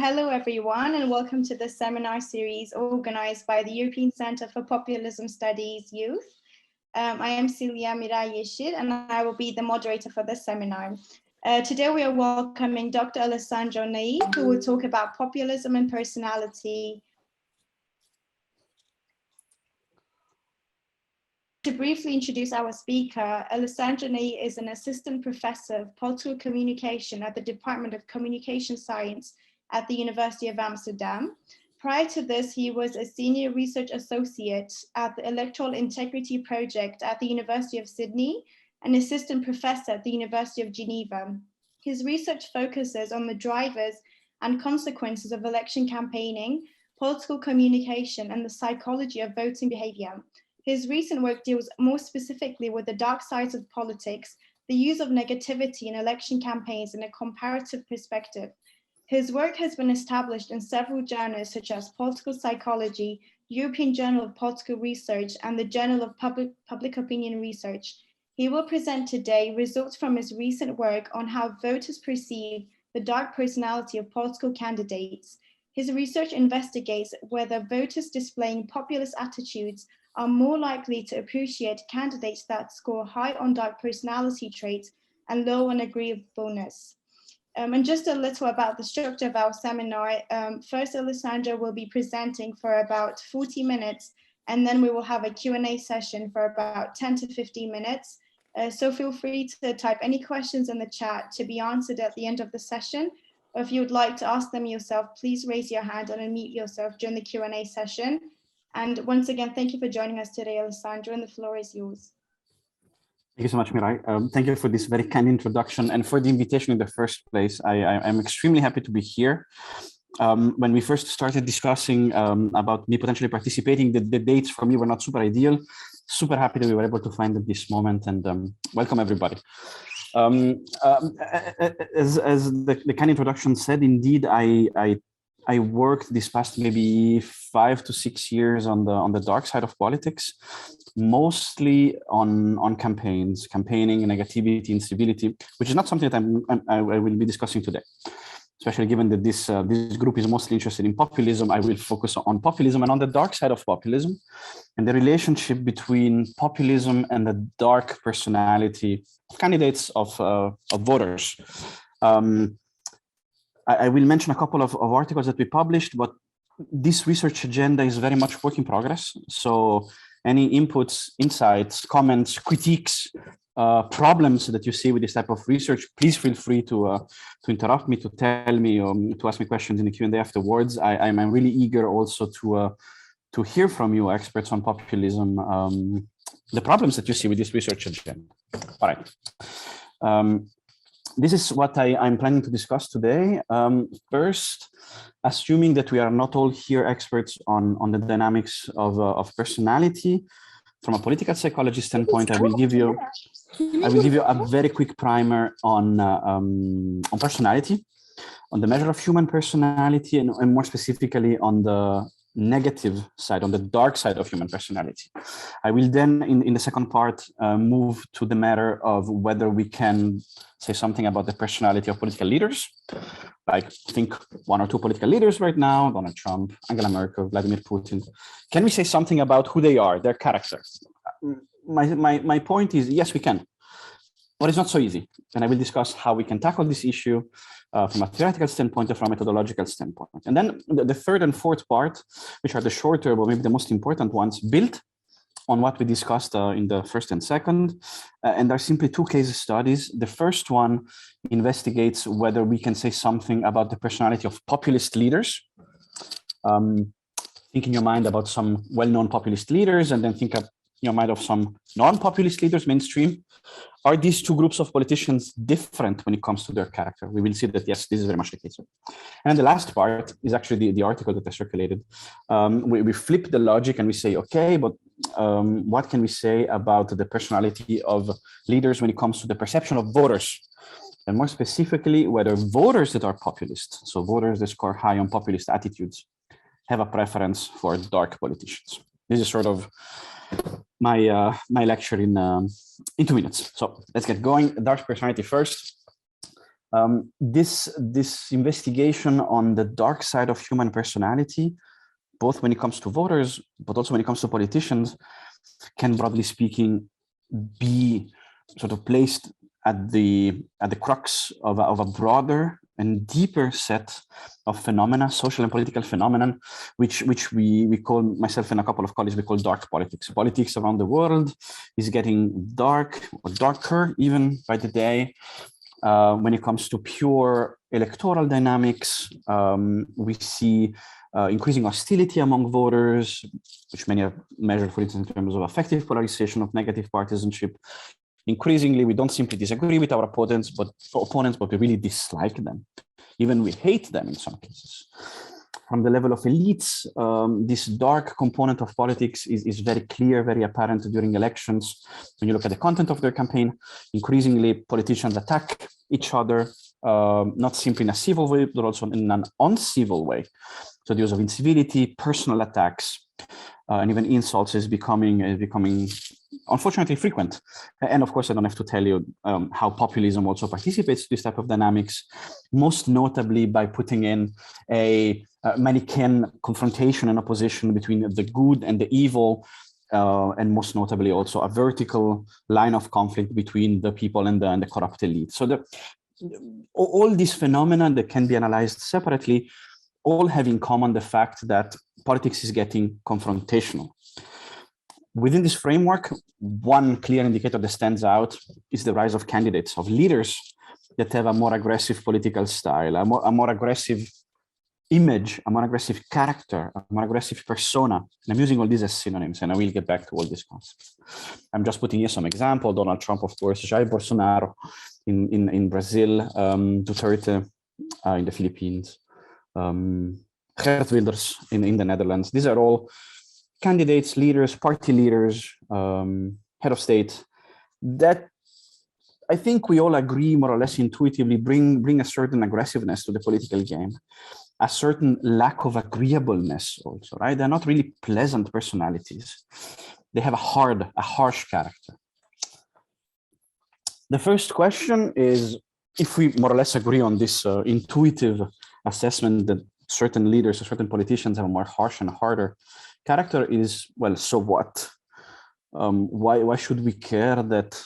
Hello everyone, and welcome to the seminar series organized by the European Centre for Populism Studies Youth. I am Silvia Mirai-Yeshir, and I will be the moderator for this seminar. Today we are welcoming Dr. Alessandro Nai, who will talk about populism and personality. To briefly introduce our speaker, Alessandro Nai is an assistant professor of political communication at the Department of Communication Science at the University of Amsterdam. Prior to this, he was a senior research associate at the Electoral Integrity Project at the University of Sydney, and assistant professor at the University of Geneva. His research focuses on the drivers and consequences of election campaigning, political communication, and the psychology of voting behavior. His recent work deals more specifically with the dark sides of politics, the use of negativity in election campaigns in a comparative perspective. His work has been established in several journals such as Political Psychology, European Journal of Political Research, and the Journal of Public Opinion Research. He will present today results from his recent work on how voters perceive the dark personality of political candidates. His research investigates whether voters displaying populist attitudes are more likely to appreciate candidates that score high on dark personality traits and low on agreeableness. And just a little about the structure of our seminar. First, Alessandro will be presenting for about 40 minutes, and then we will have a Q&A session for about 10 to 15 minutes. So feel free to type any questions in the chat to be answered at the end of the session. Or if you would like to ask them yourself, please raise your hand and unmute yourself during the Q&A session. And once again, thank you for joining us today, Alessandro, and the floor is yours. Thank you so much, Mirai. Thank you for this very kind introduction and for the invitation in the first place. I'm extremely happy to be here. When we first started discussing about me potentially participating, the dates for me were not super ideal. Super happy that we were able to find at this moment, and welcome everybody. As the kind introduction said, indeed, I worked this past maybe 5 to 6 years on the dark side of politics, mostly on campaigning, negativity, instability, which is not something that I will be discussing today. Especially given that this group is mostly interested in populism, I will focus on populism and on the dark side of populism and the relationship between populism and the dark personality of candidates of voters. I will mention a couple of articles that we published, but this research agenda is very much work in progress. So any inputs, insights, comments, critiques, problems that you see with this type of research, please feel free to interrupt me, to tell me, to ask me questions in the Q&A afterwards. I'm really eager also to hear from you, experts on populism, the problems that you see with this research agenda. All right. This is what I'm planning to discuss today. First, assuming that we are not all here experts on the dynamics of personality, from a political psychology standpoint, I will give you a very quick primer on personality, on the measure of human personality, and more specifically on the negative side, on the dark side of human personality. I will then, in the second part, move to the matter of whether we can say something about the personality of political leaders. Like, I think 1 or 2 political leaders right now, Donald Trump, Angela Merkel, Vladimir Putin. Can we say something about who they are, their character? My point is, yes, we can. But it's not so easy. And I will discuss how we can tackle this issue from a theoretical standpoint and from a methodological standpoint. And then the third and fourth part, which are the shorter, but maybe the most important ones, built on what we discussed in the first and second. And there are simply 2 case studies. The first one investigates whether we can say something about the personality of populist leaders. Think in your mind about some well-known populist leaders, and then think in your mind of some non-populist leaders, mainstream. Are these 2 groups of politicians different when it comes to their character? We will see that, yes, this is very much the case. And the last part is actually the article that I circulated. We flip the logic and we say, okay, but what can we say about the personality of leaders when it comes to the perception of voters? And more specifically, whether voters that are populist, so voters that score high on populist attitudes, have a preference for dark politicians. This is sort of my lecture in 2 minutes. So let's get going. Dark personality first. This investigation on the dark side of human personality, both when it comes to voters, but also when it comes to politicians, can, broadly speaking, be sort of placed at the crux of a broader and deeper set of phenomena, social and political phenomenon, which we call, myself and a couple of colleagues, we call dark politics. Politics around the world is getting dark, or darker even by the day. When it comes to pure electoral dynamics, we see increasing hostility among voters, which many have measured, for instance, in terms of affective polarization, of negative partisanship. Increasingly, we don't simply disagree with our opponents, but we really dislike them. Even we hate them in some cases. From the level of elites, this dark component of politics is very clear, very apparent during elections. When you look at the content of their campaign, increasingly politicians attack each other, not simply in a civil way, but also in an uncivil way. So the use of incivility, personal attacks, and even insults is becoming unfortunately frequent. And of course, I don't have to tell you how populism also participates in this type of dynamics, most notably by putting in a Manichaean confrontation and opposition between the good and the evil, and most notably also a vertical line of conflict between the people and the corrupt elite. So all these phenomena that can be analyzed separately all have in common the fact that politics is getting confrontational. Within this framework, one clear indicator that stands out is the rise of candidates, of leaders that have a more aggressive political style, a more aggressive image, a more aggressive character, a more aggressive persona. And I'm using all these as synonyms, and I will get back to all these concepts. I'm just putting here some example: Donald Trump, of course, Jair Bolsonaro in Brazil, Duterte in the Philippines, Geert Wilders in the Netherlands. These are all candidates, leaders, party leaders, head of state, that I think we all agree more or less intuitively bring a certain aggressiveness to the political game, a certain lack of agreeableness also, right? They're not really pleasant personalities. They have a harsh character. The first question is, if we more or less agree on this intuitive assessment that certain leaders or certain politicians have a more harsh and harder character, is, well, so what? Why should we care that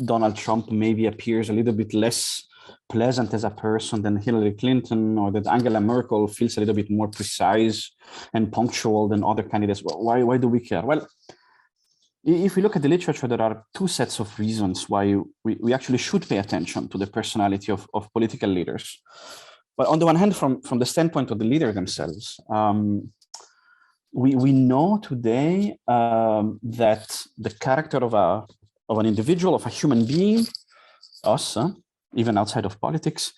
Donald Trump maybe appears a little bit less pleasant as a person than Hillary Clinton, or that Angela Merkel feels a little bit more precise and punctual than other candidates? Why do we care? Well, if we look at the literature, there are two sets of reasons why we actually should pay attention to the personality of political leaders. But on the one hand, from the standpoint of the leader themselves, we know today that the character of an individual, of a human being, us, even outside of politics,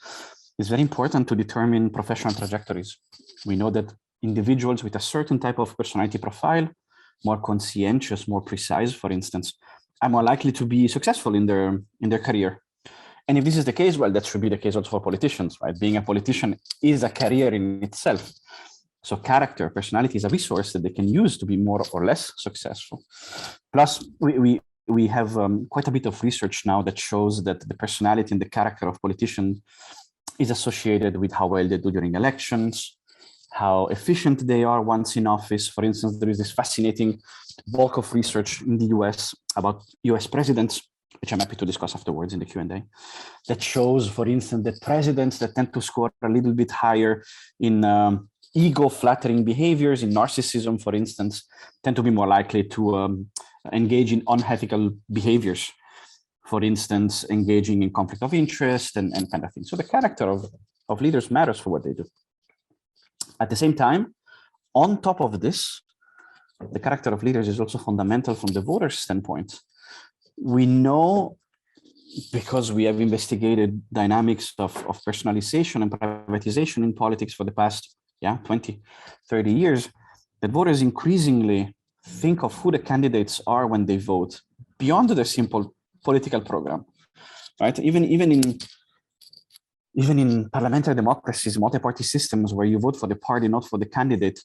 is very important to determine professional trajectories. We know that individuals with a certain type of personality profile, more conscientious, more precise, for instance, are more likely to be successful in their career. And if this is the case, well, that should be the case also for politicians, right? Being a politician is a career in itself. So character, personality is a resource that they can use to be more or less successful. Plus, we have quite a bit of research now that shows that the personality and the character of politicians is associated with how well they do during elections, how efficient they are once in office. For instance, there is this fascinating bulk of research in the US about US presidents, which I'm happy to discuss afterwards in the Q&A, that shows, for instance, that presidents that tend to score a little bit higher in ego-flattering behaviors, in narcissism, for instance, tend to be more likely to engage in unethical behaviors. For instance, engaging in conflict of interest and kind of thing. So the character of leaders matters for what they do. At the same time, on top of this, the character of leaders is also fundamental from the voter's standpoint. We know, because we have investigated dynamics of personalization and privatization in politics for the past 20, 30 years, that voters increasingly think of who the candidates are when they vote beyond their simple political program, right? Even in parliamentary democracies, multi-party systems where you vote for the party, not for the candidate,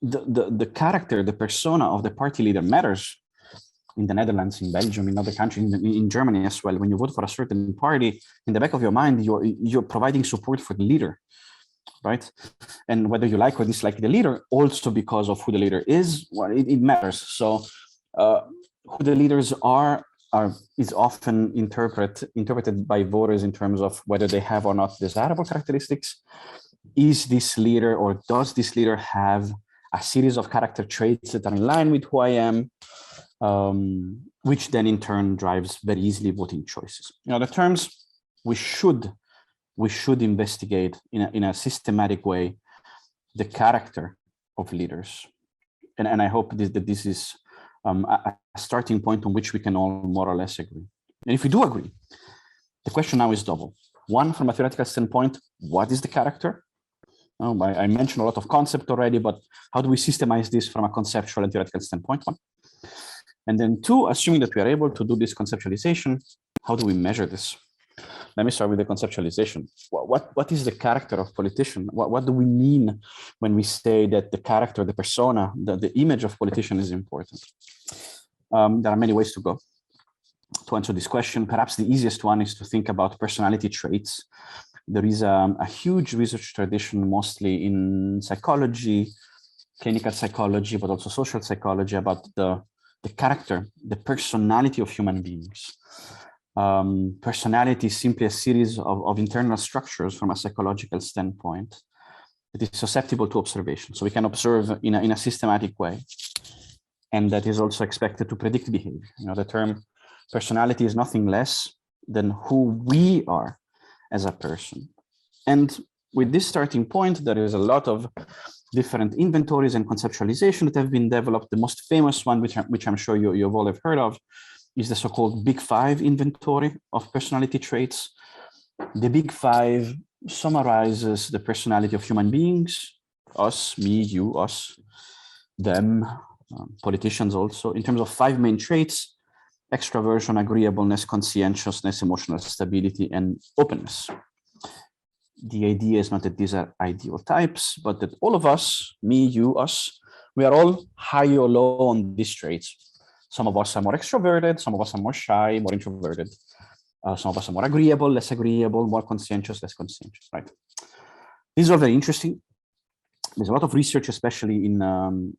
the character, the persona of the party leader matters. in the Netherlands, in Belgium, in other countries, in Germany as well. When you vote for a certain party, in the back of your mind, you're providing support for the leader, right? And whether you like or dislike the leader, also because of who the leader is, well, it matters. So who the leaders are is often interpreted by voters in terms of whether they have or not desirable characteristics. Is this leader, or does this leader have a series of character traits that are in line with who I am, which then in turn drives very easily voting choices. The terms we should investigate in a systematic way the character of leaders, and I hope that this is a starting point on which we can all more or less agree. And if we do agree, the question now is double. One, from a theoretical standpoint, what is the character? I mentioned a lot of concept already, but how do we systemize this from a conceptual and theoretical standpoint? One. And then two, assuming that we are able to do this conceptualization, how do we measure this? Let me start with the conceptualization. What is the character of politician? What do we mean when we say that the character, the persona, the image of politician is important? There are many ways to go to answer this question. Perhaps the easiest one is to think about personality traits. There is a huge research tradition, mostly in psychology, clinical psychology, but also social psychology, about the character, the personality of human beings. Personality is simply a series of internal structures from a psychological standpoint that is susceptible to observation. So we can observe in a systematic way, and that is also expected to predict behavior. The term personality is nothing less than who we are as a person. And with this starting point, there is a lot of different inventories and conceptualization that have been developed. The most famous one, which I'm sure you've all have heard of, is the so-called Big Five inventory of personality traits. The Big Five summarizes the personality of human beings, us, me, you, us, them, politicians also, in terms of 5 main traits: extraversion, agreeableness, conscientiousness, emotional stability, and openness. The idea is not that these are ideal types, but that all of us, me, you, us, we are all high or low on these traits. Some of us are more extroverted, some of us are more shy, more introverted. Some of us are more agreeable, less agreeable, more conscientious, less conscientious, right? This is all very interesting. There's a lot of research, especially in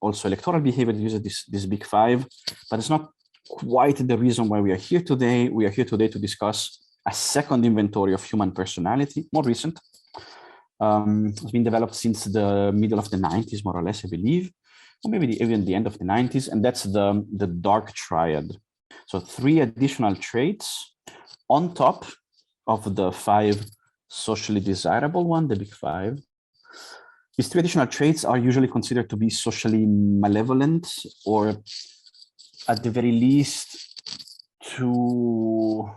also electoral behavior, that uses this Big Five, but it's not quite the reason why we are here today. We are here today to discuss a second inventory of human personality, more recent. It's been developed since the middle of the 90s, more or less, I believe, or maybe even the end of the 90s, and that's the dark triad. So 3 additional traits on top of the 5 socially desirable one, the Big Five. These 3 additional traits are usually considered to be socially malevolent, or at the very least to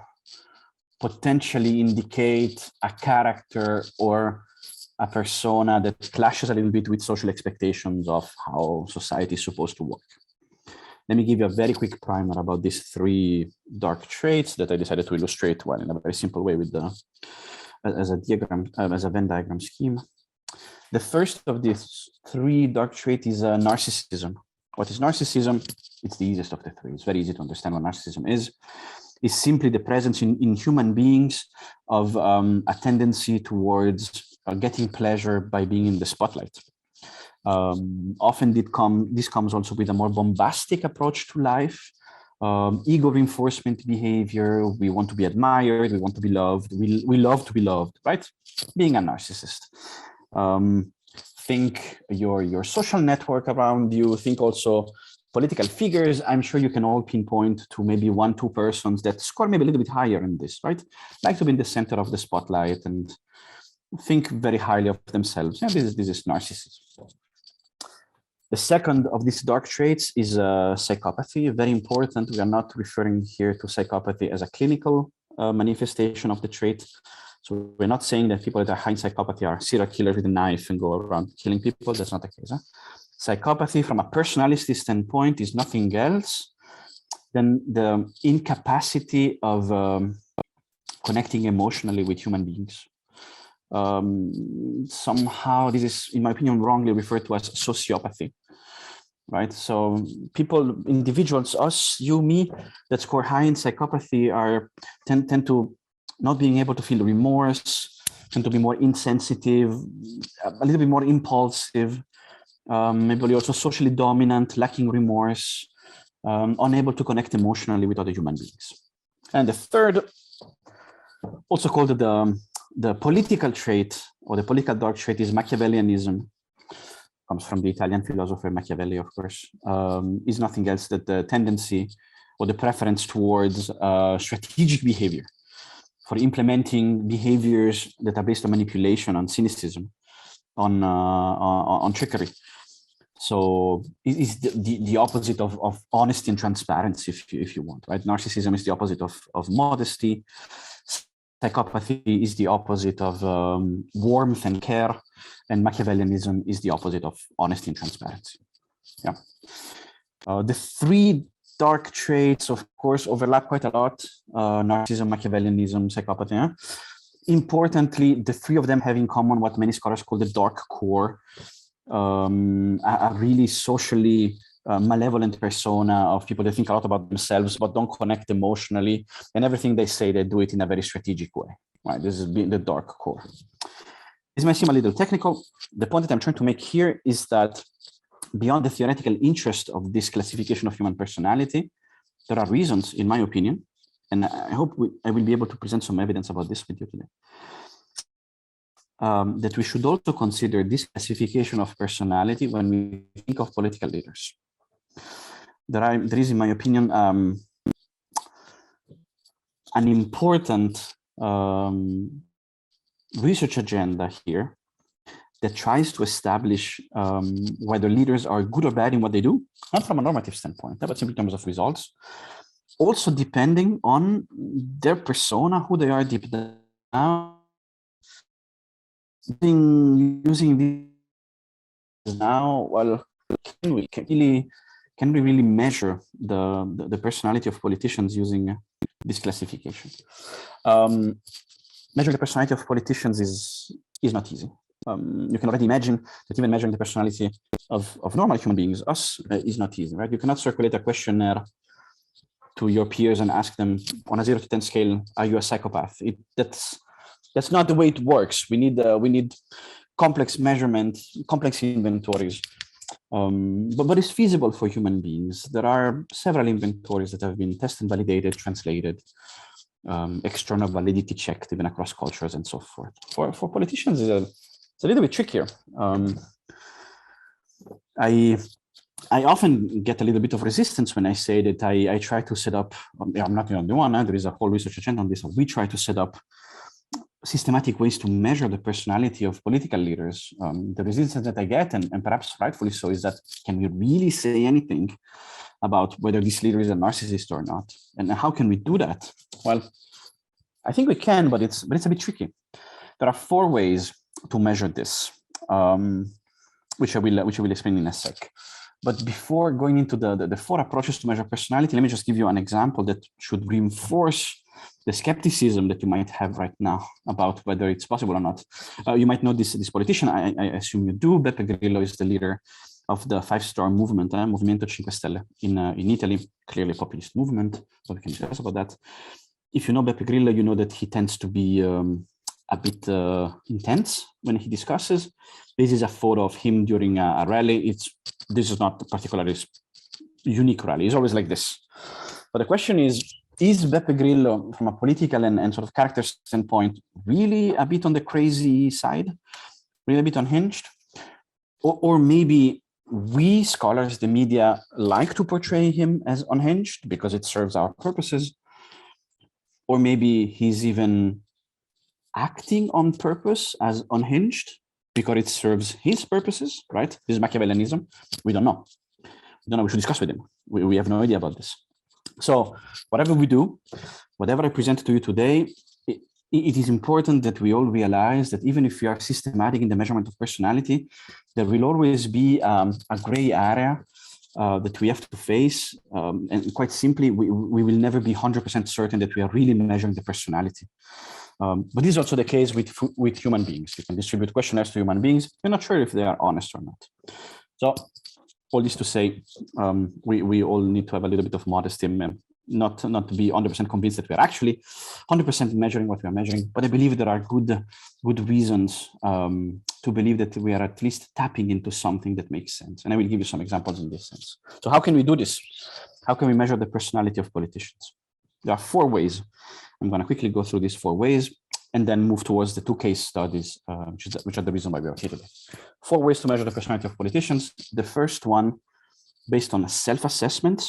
potentially indicate a character or a persona that clashes a little bit with social expectations of how society is supposed to work. Let me give you a very quick primer about these 3 dark traits that I decided to illustrate one in a very simple way with as a diagram, as a Venn diagram scheme. The first of these 3 dark traits is narcissism. What is narcissism? It's the easiest of the 3. It's very easy to understand what narcissism is. It's simply the presence in human beings of a tendency towards getting pleasure by being in the spotlight. Often this comes also with a more bombastic approach to life. Ego reinforcement behavior. We want to be admired. We want to be loved. We love to be loved, right? Being a narcissist. Think your social network around you. Think also political figures. I'm sure you can all pinpoint to maybe 1-2 persons that score maybe a little bit higher in this, right? Like to be in the center of the spotlight and think very highly of themselves. Yeah, this is narcissism. The second of these dark traits is psychopathy. Very important. We are not referring here to psychopathy as a clinical manifestation of the trait. So we're not saying that people that are high in psychopathy are serial killers with a knife and go around killing people. That's not the case. Huh? Psychopathy, from a personality standpoint, is nothing else than the incapacity of connecting emotionally with human beings. Somehow this is, in my opinion, wrongly referred to as sociopathy. right? So people, individuals, us, you, me, that score high in psychopathy tend to not being able to feel remorse, tend to be more insensitive, a little bit more impulsive, maybe also socially dominant, lacking remorse, unable to connect emotionally with other human beings. And the third, also called the political trait, or the political dark trait, is Machiavellianism. Comes from the Italian philosopher Machiavelli, of course. Is nothing else than the tendency or the preference towards strategic behavior, for implementing behaviors that are based on manipulation, on cynicism, on trickery. So it is the opposite of honesty and transparency, if you want, right? Narcissism is the opposite of modesty. Psychopathy is the opposite of warmth and care, and Machiavellianism is the opposite of honesty and transparency. Yeah. The three dark traits, of course, overlap quite a lot: narcissism, Machiavellianism, psychopathy. Importantly, the three of them have in common what many scholars call the dark core, a really socially malevolent persona of people that think a lot about themselves but don't connect emotionally, and everything they say, they do it in a very strategic way. Right? This is the dark core. This might seem a little technical. The point that I'm trying to make here is that beyond the theoretical interest of this classification of human personality, there are reasons, in my opinion, and I hope I will be able to present some evidence about this with you today, that we should also consider this classification of personality when we think of political leaders. There is, in my opinion, an important research agenda here that tries to establish whether leaders are good or bad in what they do, not from a normative standpoint, but simply in terms of results. Also depending on their persona, who they are deep down. Using this now, well, can we really measure the personality of politicians using this classification? Measuring the personality of politicians is not easy. You can already imagine that even measuring the personality of normal human beings, us, is not easy, right? You cannot circulate a questionnaire to your peers and ask them on a 0 to 10 scale, are you a psychopath? That's not the way it works. We need complex measurement, complex inventories. But it's feasible for human beings. There are several inventories that have been tested, validated, translated, external validity checked, even across cultures and so forth. For politicians, it's a little bit trickier. I often get a little bit of resistance when I say that I try to set up, I'm not the only one, there is a whole research agenda on this. We try to set up systematic ways to measure the personality of political leaders. The resistance that I get, and perhaps rightfully so, is that can we really say anything about whether this leader is a narcissist or not? And how can we do that? Well, I think we can, but it's a bit tricky. There are 4 ways to measure this, which I will explain in a sec. But before going into the 4 approaches to measure personality, let me just give you an example that should reinforce the skepticism that you might have right now about whether it's possible or not. You might know this politician, I assume you do. Beppe Grillo is the leader of the 5-star movement, Movimento 5 Stelle in Italy, clearly a populist movement, so we can discuss about that. If you know Beppe Grillo, you know that he tends to be a bit intense when he discusses. This is a photo of him during a rally. This is not a particularly unique rally. It's always like this. But the question is Beppe Grillo, from a political and sort of character standpoint, really a bit on the crazy side, really a bit unhinged? Or maybe we scholars, the media, like to portray him as unhinged because it serves our purposes? Or maybe he's even acting on purpose as unhinged because it serves his purposes, right? This is Machiavellianism. We don't know. We should discuss with him. We have no idea about this. So whatever we do, whatever I present to you today, it is important that we all realize that even if we are systematic in the measurement of personality, there will always be a gray area that we have to face. And quite simply, we will never be 100% certain that we are really measuring the personality. But this is also the case with human beings. You can distribute questionnaires to human beings. You're not sure if they are honest or not. So all this to say, we all need to have a little bit of modesty and not to be 100% convinced that we are actually 100% measuring what we are measuring. But I believe there are good reasons to believe that we are at least tapping into something that makes sense. And I will give you some examples in this sense. So how can we do this? How can we measure the personality of politicians? There are 4 ways. I'm going to quickly go through these 4 ways and then move towards the 2 case studies, which are the reason why we are here today. 4 ways to measure the personality of politicians. The first one, based on self-assessment.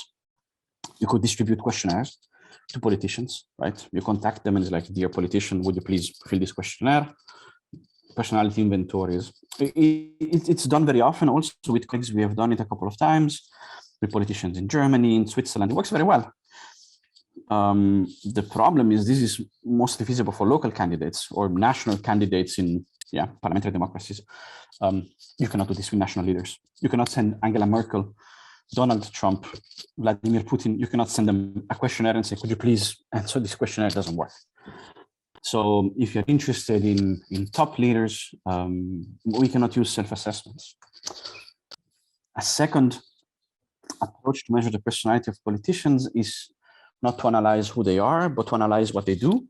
You could distribute questionnaires to politicians, right? You contact them and it's like, dear politician, would you please fill this questionnaire? Personality inventories. It's done very often also with colleagues. We have done it a couple of times with politicians in Germany, in Switzerland. It works very well. The problem is this is mostly feasible for local candidates or national candidates in parliamentary democracies. You cannot do this with national leaders. You cannot send Angela Merkel, Donald Trump, Vladimir Putin. You cannot send them a questionnaire and say, could you please answer this questionnaire? It doesn't work. So if you're interested in top leaders, we cannot use self-assessments. A second approach to measure the personality of politicians is not to analyze who they are, but to analyze what they do,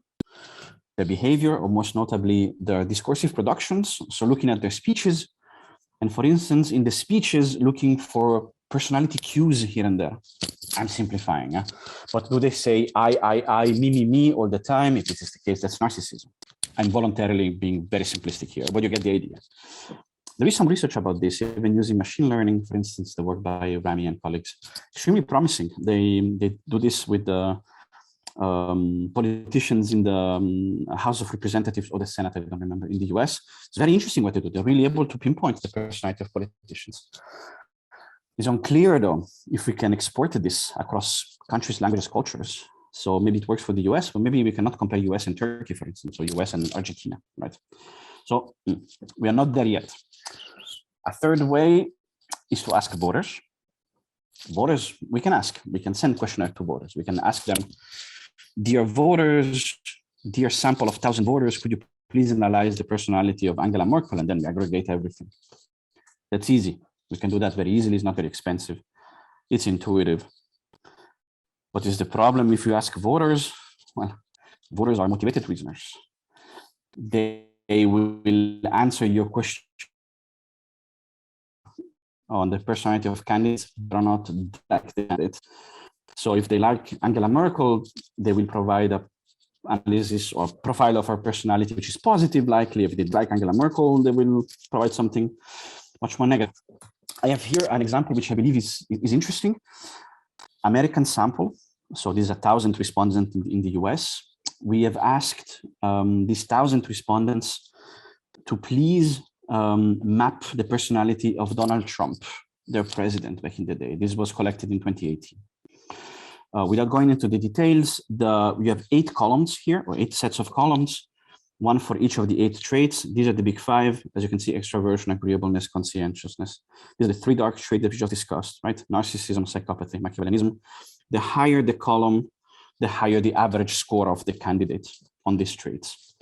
their behavior, or most notably their discursive productions. So looking at their speeches, and for instance, in the speeches, looking for personality cues here and there. I'm simplifying, but do they say I, me all the time? If it is the case, that's narcissism. I'm voluntarily being very simplistic here, but you get the idea. There is some research about this, even using machine learning, for instance, the work by Rami and colleagues. Extremely promising. They do this with the politicians in the House of Representatives or the Senate, I don't remember, in the US. It's very interesting what they do. They're really able to pinpoint the personality of politicians. It's unclear, though, if we can export this across countries, languages, cultures. So maybe it works for the US, but maybe we cannot compare US and Turkey, for instance, or US and Argentina, right? So we are not there yet. A third way is to ask voters. Voters, we can ask. We can send questionnaire to voters. We can ask them, dear voters, dear sample of 1,000 voters, could you please analyze the personality of Angela Merkel? And then we aggregate everything. That's easy. We can do that very easily. It's not very expensive. It's intuitive. What is the problem if you ask voters? Well, voters are motivated reasoners. They will answer your question on the personality of candidates, but are not like the candidate. So if they like Angela Merkel, they will provide a analysis or profile of her personality, which is positive, likely. If they like Angela Merkel, they will provide something much more negative. I have here an example which I believe is interesting. American sample. So these are 1,000 respondents in the US. We have asked these 1,000 respondents to please map the personality of Donald Trump, their president back in the day. This was collected in 2018. Without going into the details, we have 8 columns here, or 8 sets of columns, one for each of the 8 traits. These are the big 5. As you can see, extraversion, agreeableness, conscientiousness. These are the 3 dark traits that we just discussed, right? Narcissism, psychopathy, Machiavellianism. The higher the column, the higher the average score of the candidate on these traits.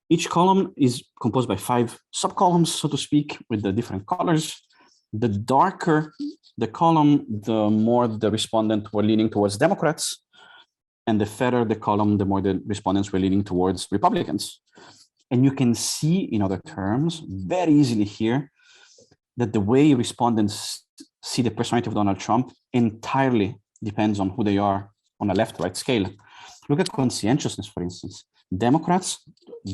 Each column is composed by 5 subcolumns, so to speak, with the different colors. The darker the column, the more the respondents were leaning towards Democrats, and the fairer the column, the more the respondents were leaning towards Republicans. And you can see, in other terms, very easily here, that the way respondents see the personality of Donald Trump entirely depends on who they are on a left-right scale. Look at conscientiousness, for instance. Democrats,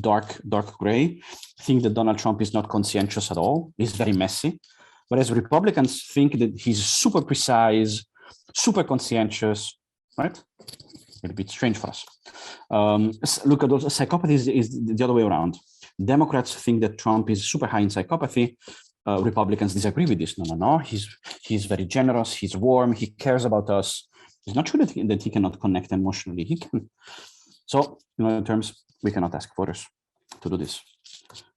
dark gray, think that Donald Trump is not conscientious at all. He's very messy. Whereas Republicans think that he's super precise, super conscientious, right? A bit strange for us. Look at those. Psychopathy is the other way around. Democrats think that Trump is super high in psychopathy. Republicans disagree with this. No. He's very generous. He's warm. He cares about us. It's not true that he cannot connect emotionally. He can. So, in other terms, we cannot ask voters to do this.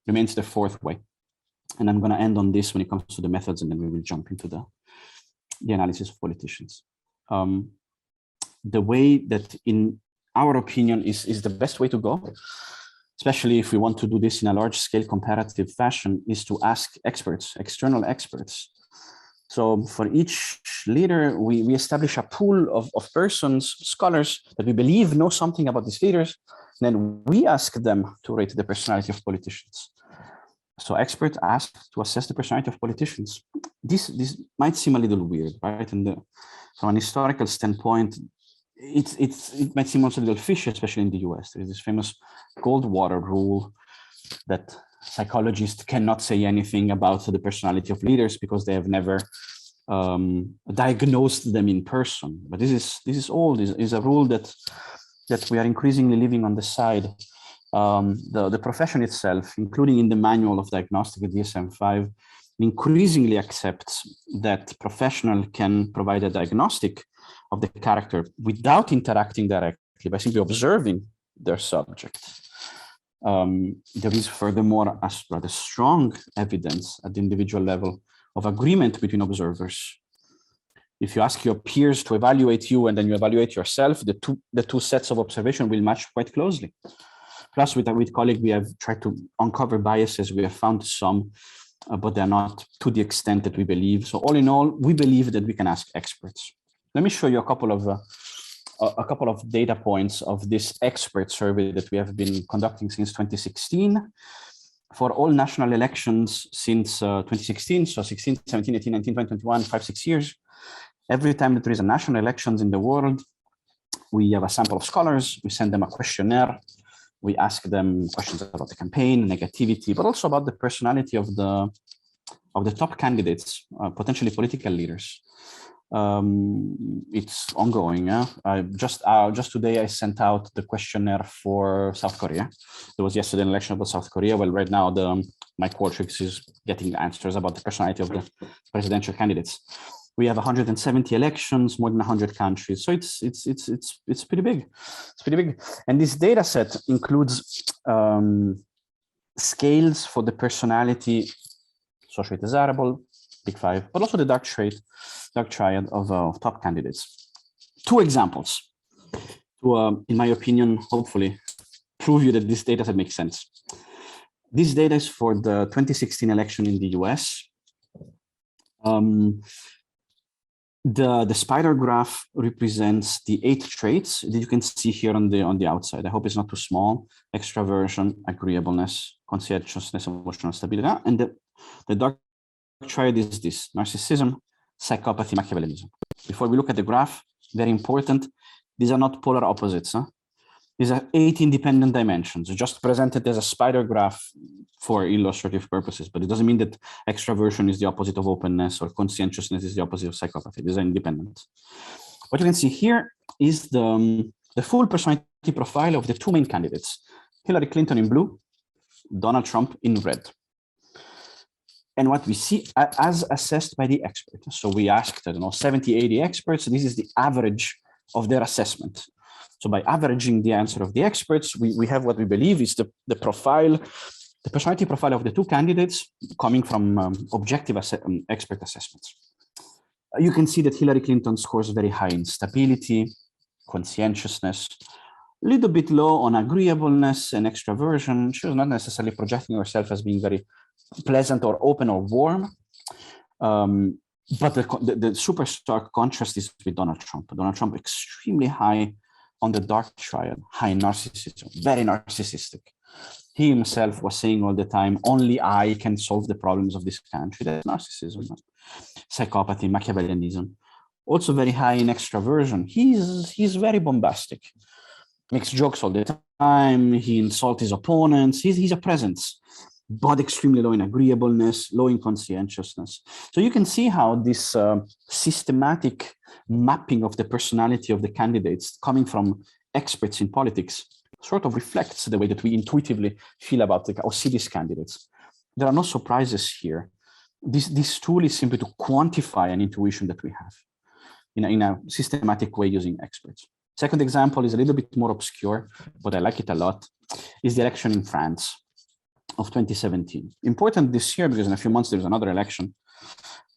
Remains the 4th way. And I'm going to end on this when it comes to the methods, and then we will jump into the analysis of politicians. The way that, in our opinion, is the best way to go, especially if we want to do this in a large-scale comparative fashion, is to ask experts, external experts, So for each leader, we establish a pool of persons, scholars that we believe know something about these leaders. And then we ask them to rate the personality of politicians. So experts asked to assess the personality of politicians. This might seem a little weird, right? And from an historical standpoint, it might seem also a little fishy, especially in the US. There is this famous Coldwater rule that psychologists cannot say anything about the personality of leaders because they have never diagnosed them in person. But this is old. This is a rule that we are increasingly living on the side. The profession itself, including in the manual of diagnostic DSM-5, increasingly accepts that professional can provide a diagnostic of the character without interacting directly, by simply observing their subject. There is furthermore a rather strong evidence at the individual level of agreement between observers. If you ask your peers to evaluate you and then you evaluate yourself, the two sets of observation will match quite closely. Plus, with colleagues, we have tried to uncover biases. We have found some, but they're not to the extent that we believe. So all in all, we believe that we can ask experts. Let me show you a couple of data points of this expert survey that we have been conducting since 2016 for all national elections since 2016. So 16, 17, 18, 19, 20, 21, 5-6 years. Every time that there is a national elections in the world, we have a sample of scholars. We send them a questionnaire. We ask them questions about the campaign, negativity, but also about the personality of the top candidates, potentially political leaders. It's ongoing. Yeah? Just today I sent out the questionnaire for South Korea. There was yesterday an election about South Korea. Well, right now my Qualtrics is getting answers about the personality of the presidential candidates. We have 170 elections, more than 100 countries. So it's pretty big. It's pretty big. And this data set includes scales for the personality, socially desirable, big five, but also the dark triad of top candidates. Two examples to, in my opinion, hopefully prove you that this data set makes sense. This data is for the 2016 election in the US. The spider graph represents the 8 traits that you can see here on the outside. I hope it's not too small. Extraversion, agreeableness, conscientiousness, emotional stability. And the dark triad is this: narcissism, psychopathy, Machiavellianism. Before we look at the graph, very important, these are not polar opposites. Huh? These are 8 independent dimensions, just presented as a spider graph for illustrative purposes, but it doesn't mean that extraversion is the opposite of openness or conscientiousness is the opposite of psychopathy. These are independent. What you can see here is the full personality profile of the 2 main candidates, Hillary Clinton in blue, Donald Trump in red. And what we see as assessed by the expert. So we asked, I don't know, 70, 80 experts. This is the average of their assessment. So by averaging the answer of the experts, we have what we believe is the profile, the personality profile of the 2 candidates coming from objective expert assessments. You can see that Hillary Clinton scores very high in stability, conscientiousness, a little bit low on agreeableness and extraversion. She was not necessarily projecting herself as being very pleasant or open or warm. But the super stark contrast is with Donald Trump. Donald Trump extremely high on the dark triad, high narcissism, very narcissistic. He himself was saying all the time, only I can solve the problems of this country. That's narcissism, psychopathy, Machiavellianism. Also very high in extraversion. He's very bombastic, makes jokes all the time. He insults his opponents. He's a presence, but extremely low in agreeableness, low in conscientiousness. So you can see how this systematic mapping of the personality of the candidates coming from experts in politics sort of reflects the way that we intuitively feel about or see these candidates. There are no surprises here. This tool is simply to quantify an intuition that we have in a systematic way using experts. Second example is a little bit more obscure, but I like it a lot, is the election in France of 2017. Important this year because in a few months there's another election.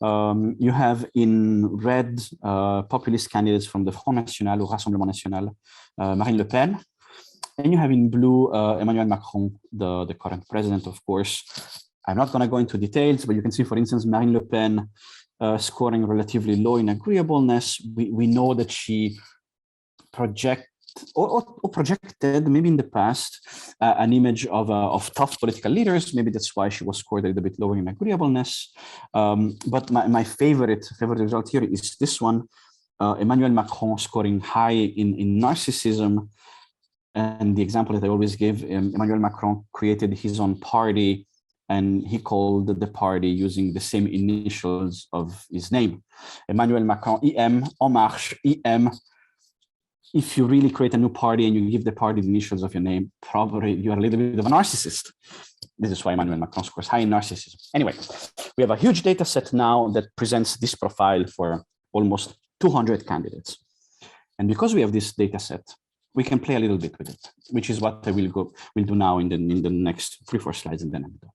You have in red populist candidates from the Front National or Rassemblement National, Marine Le Pen, and you have in blue Emmanuel Macron, the current president, of course, I'm not going to go into details, but you can see, for instance, Marine Le Pen scoring relatively low in agreeableness. We know that she projected maybe in the past an image of tough political leaders. Maybe that's why she was scored a little bit lower in agreeableness. But my favorite result here is this one. Emmanuel Macron scoring high in narcissism. And the example that I always give, Emmanuel Macron created his own party, and he called the party using the same initials of his name. Emmanuel Macron, EM, En Marche, EM. If you really create a new party and you give the party the initials of your name, probably you're a little bit of a narcissist. This is why Emmanuel Macron scores high in narcissism. Anyway, we have a huge data set now that presents this profile for almost 200 candidates. And because we have this data set, we can play a little bit with it, which is what I will do now in the next 3-4 slides, and then I'm done.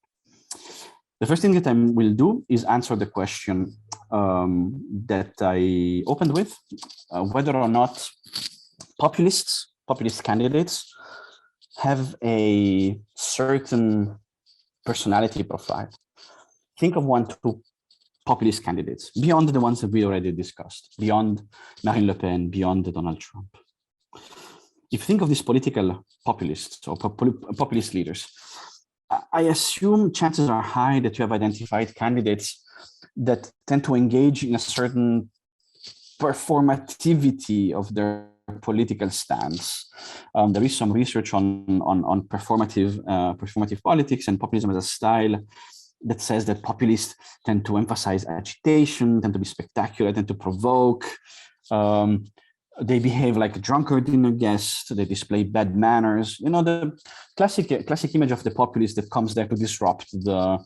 The first thing that I will do is answer the question that I opened with, whether or not populist candidates have a certain personality profile. Think of 1-2 populist candidates, beyond the ones that we already discussed, beyond Marine Le Pen, beyond Donald Trump. If you think of these political populists or populist leaders, I assume chances are high that you have identified candidates that tend to engage in a certain performativity of their political stance. There is some research on performative politics and populism as a style that says that populists tend to emphasize agitation, tend to be spectacular, tend to provoke. They behave like a drunkard in a guest. They display bad manners. You know, the classic image of the populist that comes there to disrupt the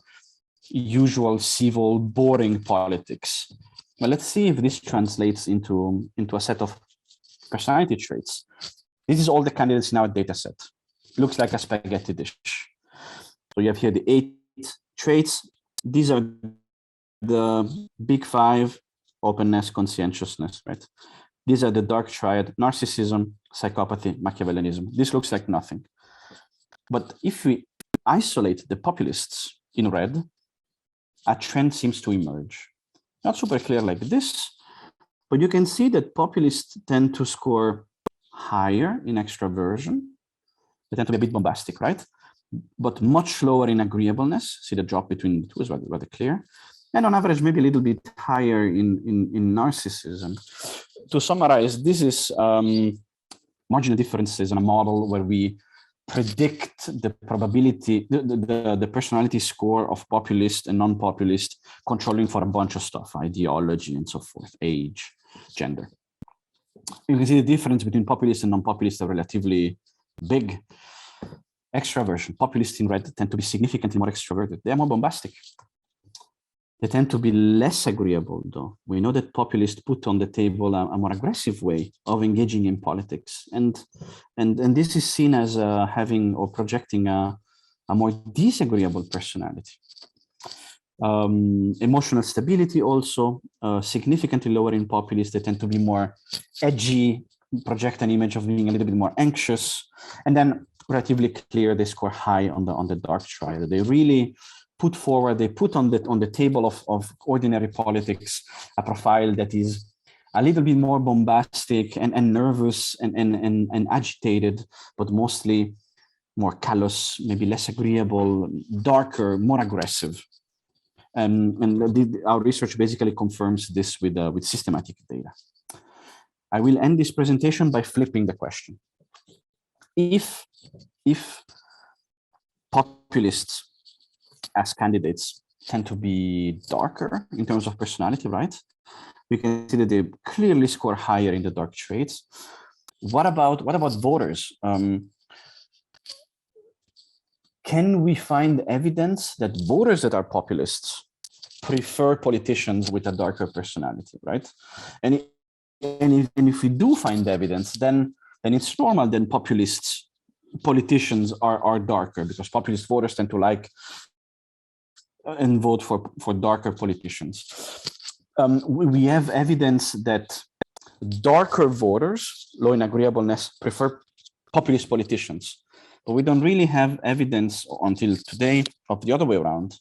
usual civil, boring politics. Well, let's see if this translates into a set of personality traits. This is all the candidates in our data set. Looks like a spaghetti dish. So you have here the 8 traits. These are the big 5: openness, conscientiousness, right? These are the dark triad: narcissism, psychopathy, Machiavellianism. This looks like nothing. But if we isolate the populists in red, a trend seems to emerge. Not super clear like this, but you can see that populists tend to score higher in extraversion. They tend to be a bit bombastic, right? But much lower in agreeableness. See the drop between the two is rather clear. And on average, maybe a little bit higher in narcissism. To summarize, this is marginal differences in a model where we predict the probability, the personality score of populist and non-populist, controlling for a bunch of stuff, ideology and so forth, age, gender. You can see the difference between populist and non-populist are relatively big. Extraversion, populists in red tend to be significantly more extroverted. They are more bombastic. They tend to be less agreeable, though. We know that populists put on the table a more aggressive way of engaging in politics. And this is seen as having or projecting a more disagreeable personality. Emotional stability also significantly lower in populists. They tend to be more edgy, project an image of being a little bit more anxious. And then relatively clear, they score high on the dark triad. They really put forward, they put on the table of ordinary politics a profile that is a little bit more bombastic and nervous and agitated, but mostly more callous, maybe less agreeable, darker, more aggressive. Our research basically confirms this with systematic data. I will end this presentation by flipping the question. If populists as candidates tend to be darker in terms of personality, right? We can see that they clearly score higher in the dark traits. What about voters? Can we find evidence that voters that are populists prefer politicians with a darker personality, right? And if we do find evidence, then it's normal. Then politicians are darker, because populist voters tend to like and vote for darker politicians. We have evidence that darker voters, low in agreeableness, prefer populist politicians. But we don't really have evidence until today of the other way around,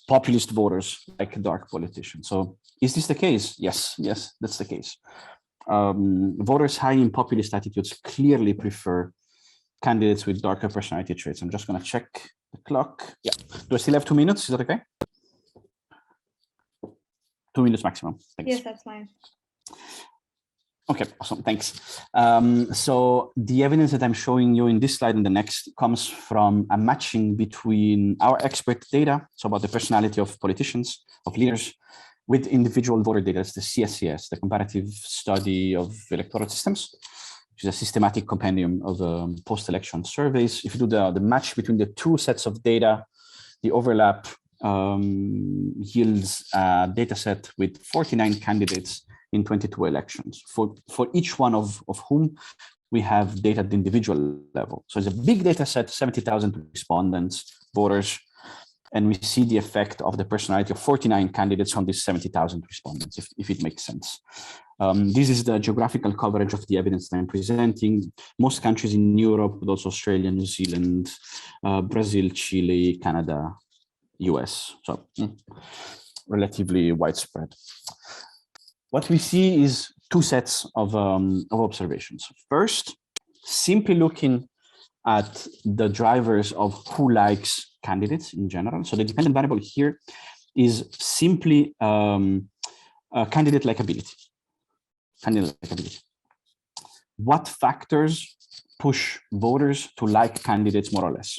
populist voters like dark politicians. So is this the case? Yes, that's the case. Voters high in populist attitudes clearly prefer candidates with darker personality traits. I'm just going to check the clock. Yeah. Do I still have 2 minutes? Is that okay? 2 minutes maximum. Thanks. Yes, that's fine. Okay, awesome. Thanks. So the evidence that I'm showing you in this slide and the next comes from a matching between our expert data, so about the personality of politicians, of leaders, with individual voter data. It's the CSES, the Comparative Study of Electoral Systems, which is a systematic compendium of post-election surveys. If you do the match between the two sets of data, the overlap yields a data set with 49 candidates in 22 elections, for each one of whom we have data at the individual level. So it's a big data set, 70,000 respondents, voters, and we see the effect of the personality of 49 candidates on these 70,000 respondents, if it makes sense. This is the geographical coverage of the evidence that I'm presenting. Most countries in Europe, but also Australia, New Zealand, Brazil, Chile, Canada, US, so relatively widespread. What we see is two sets of observations. First, simply looking at the drivers of who likes candidates in general. So the dependent variable here is simply candidate likability. What factors push voters to like candidates more or less,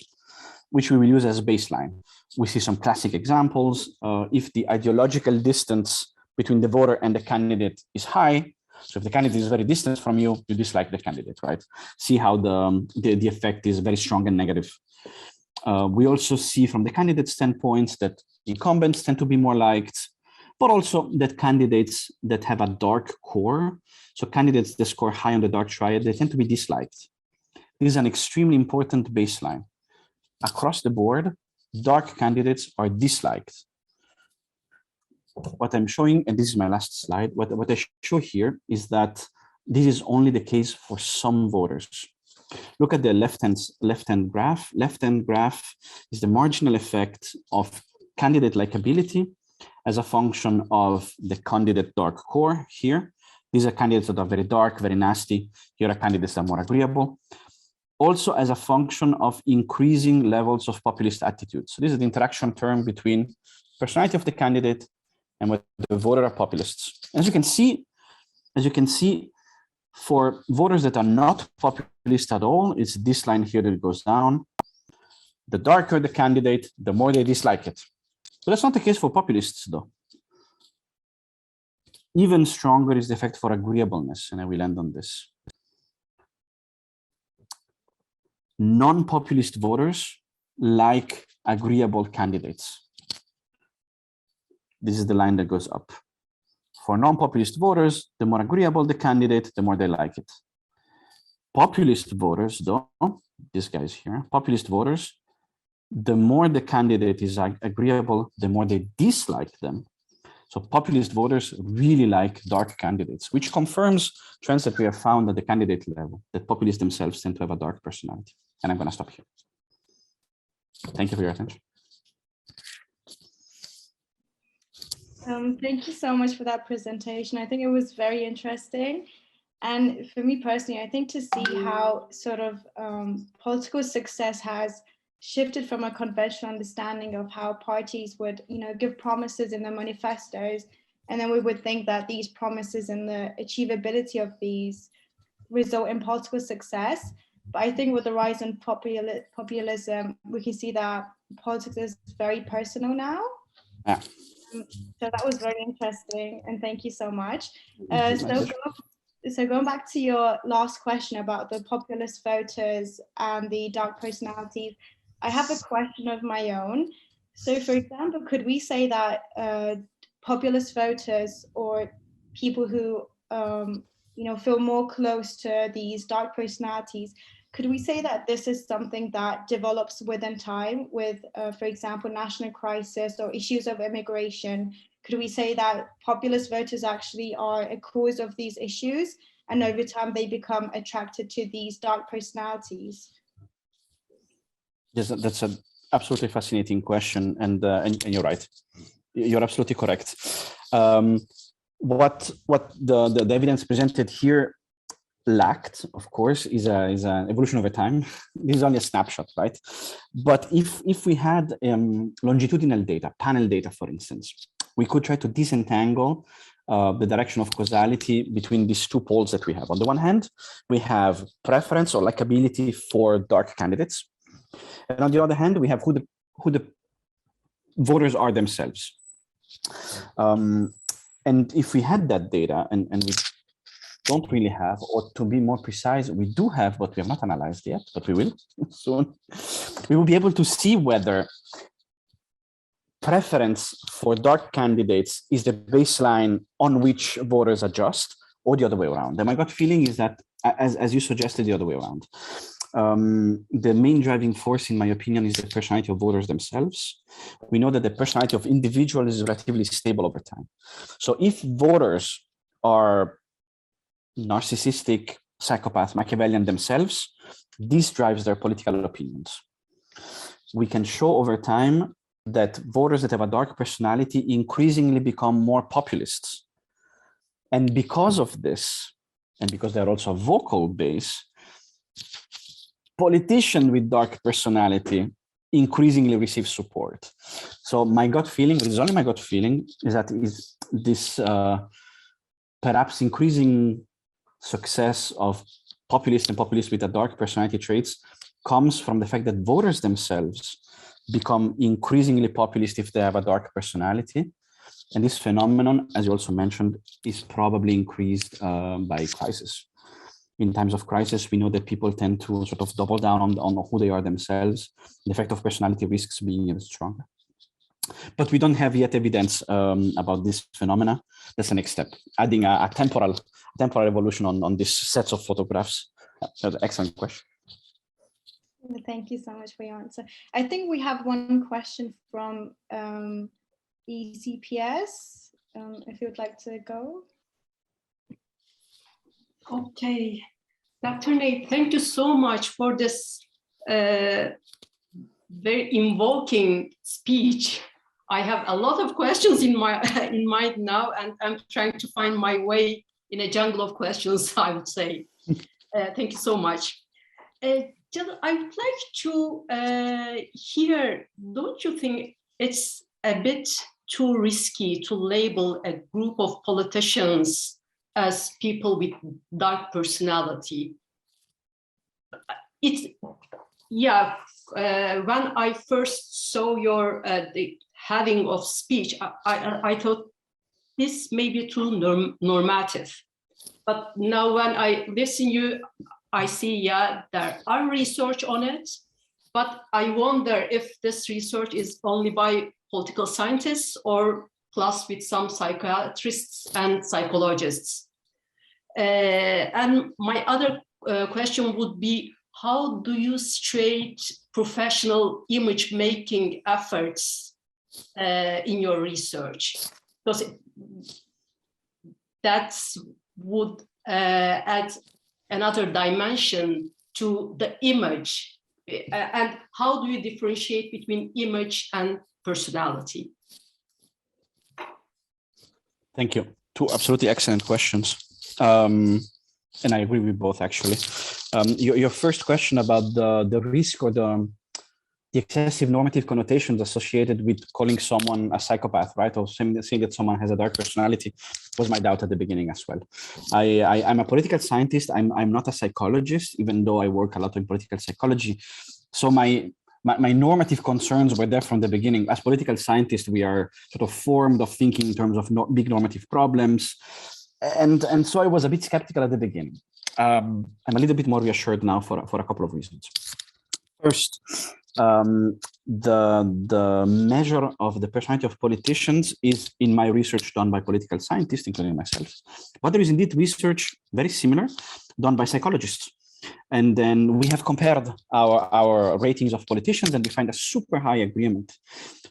which we will use as baseline. We see some classic examples. If the ideological distance between the voter and the candidate is high, so if the candidate is very distant from you, you dislike the candidate, right? See how the effect is very strong and negative. We also see from the candidate standpoint that incumbents tend to be more liked, but also that candidates that have a dark core, so candidates that score high on the dark triad, they tend to be disliked. This is an extremely important baseline. Across the board, dark candidates are disliked. What I'm showing, and this is my last slide, what I show here is that this is only the case for some voters. Look at the left-hand graph. Left-hand graph is the marginal effect of candidate likability as a function of the candidate dark core here. These are candidates that are very dark, very nasty. Here are candidates that are more agreeable. Also as a function of increasing levels of populist attitudes. So this is the interaction term between personality of the candidate and what the voter are populists. As you can see, for voters that are not populist at all, it's this line here that goes down. The darker the candidate, the more they dislike it. But that's not the case for populists, though. Even stronger is the effect for agreeableness, and I will end on this. Non-populist voters like agreeable candidates. This is the line that goes up. For non-populist voters, the more agreeable the candidate, the more they like it. Populist voters, though, these guys here, populist voters, the more the candidate is agreeable, the more they dislike them. So populist voters really like dark candidates, which confirms trends that we have found at the candidate level, that populists themselves tend to have a dark personality. And I'm going to stop here. Thank you for your attention. Thank you so much for that presentation. I think it was very interesting. And for me personally, I think to see how sort of political success has shifted from a conventional understanding of how parties would, give promises in their manifestos. And then we would think that these promises and the achievability of these result in political success. But I think with the rise in populism, we can see that politics is very personal now. Yeah. So that was very interesting, and thank you so much. So going back to your last question about the populist voters and the dark personalities, I have a question of my own. So for example, could we say that populist voters or people who feel more close to these dark personalities, could we say that this is something that develops within time with, for example, national crisis or issues of immigration? Could we say that populist voters actually are a cause of these issues, and over time they become attracted to these dark personalities? Yes, that's absolutely fascinating question, and you're right. You're absolutely correct. What the evidence presented here lacked, of course, is an evolution over time. This is only a snapshot, right? But if we had longitudinal data, panel data, for instance, we could try to disentangle the direction of causality between these two poles that we have. On the one hand, we have preference or likability for dark candidates, and on the other hand, we have who the voters are themselves. And if we had that data, and we don't really have, or to be more precise, we do have, but we have not analyzed yet, but we will soon, we will be able to see whether preference for dark candidates is the baseline on which voters adjust, or the other way around. And my gut feeling is that, as you suggested, the other way around. The main driving force, in my opinion, is the personality of voters themselves. We know that the personality of individuals is relatively stable over time. So if voters are narcissistic, psychopath, Machiavellian themselves, this drives their political opinions. We can show over time that voters that have a dark personality increasingly become more populists. And because of this, and because they're also a vocal base, politicians with dark personality increasingly receive support. So my gut feeling, it is only my gut feeling, is that this perhaps increasing success of populists and populists with a dark personality traits comes from the fact that voters themselves become increasingly populist if they have a dark personality. And this phenomenon, as you also mentioned, is probably increased by crisis. In times of crisis, we know that people tend to sort of double down on who they are themselves, the effect of personality risks being even stronger. But we don't have yet evidence about this phenomena. That's the next step, adding a temporal evolution on these sets of photographs. That's an excellent question. Thank you so much for your answer. I think we have one question from ECPS, if you would like to go. Okay, Dr. Nai, thank you so much for this very invoking speech. I have a lot of questions in mind now, and I'm trying to find my way in a jungle of questions, I would say. Thank you so much. I would like to hear, don't you think it's a bit too risky to label a group of politicians as people with dark personality? When I first saw your the having of speech, I thought this may be too normative. But now when I listen to you, I see, yeah, there are research on it, but I wonder if this research is only by political scientists or plus with some psychiatrists and psychologists. And my other question would be, how do you straight professional image making efforts in your research? Because that would add another dimension to the image. And how do you differentiate between image and personality? Thank you. Two absolutely excellent questions. And I agree with both, actually. Your first question about the risk or the excessive normative connotations associated with calling someone a psychopath, right? Or saying that someone has a dark personality was my doubt at the beginning as well. I'm a political scientist. I'm not a psychologist, even though I work a lot in political psychology. So my normative concerns were there from the beginning. As political scientists, we are sort of formed of thinking in terms of big normative problems. And so I was a bit skeptical at the beginning. I'm a little bit more reassured now for a couple of reasons. First, the measure of the personality of politicians is in my research done by political scientists, including myself. But there is indeed research very similar done by psychologists. And then we have compared our ratings of politicians, and we find a super high agreement.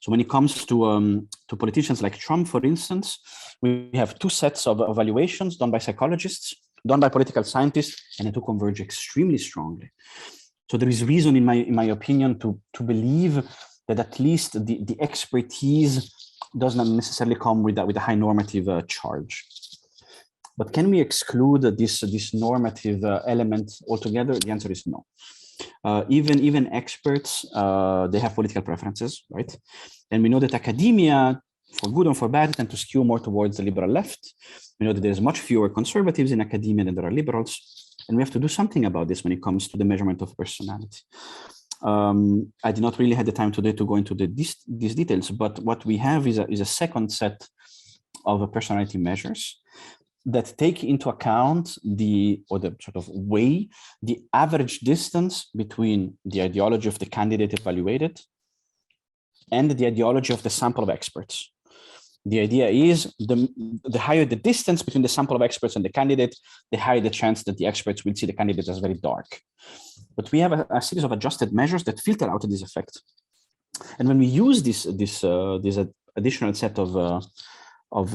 So when it comes to politicians like Trump, for instance, we have two sets of evaluations done by psychologists, done by political scientists, and the two converge extremely strongly. So there is reason, in my opinion, to believe that at least the expertise does not necessarily come with a high normative charge. But can we exclude this normative element altogether? The answer is no. Even experts, they have political preferences, right? And we know that academia, for good and for bad, tend to skew more towards the liberal left. We know that there's much fewer conservatives in academia than there are liberals. And we have to do something about this when it comes to the measurement of personality. I did not really have the time today to go into these details, but what we have is a second set of personality measures that take into account the sort of weigh the average distance between the ideology of the candidate evaluated and the ideology of the sample of experts. The idea is the higher the distance between the sample of experts and the candidate, the higher the chance that the experts will see the candidate as very dark. But we have a series of adjusted measures that filter out this effect. And when we use this additional set of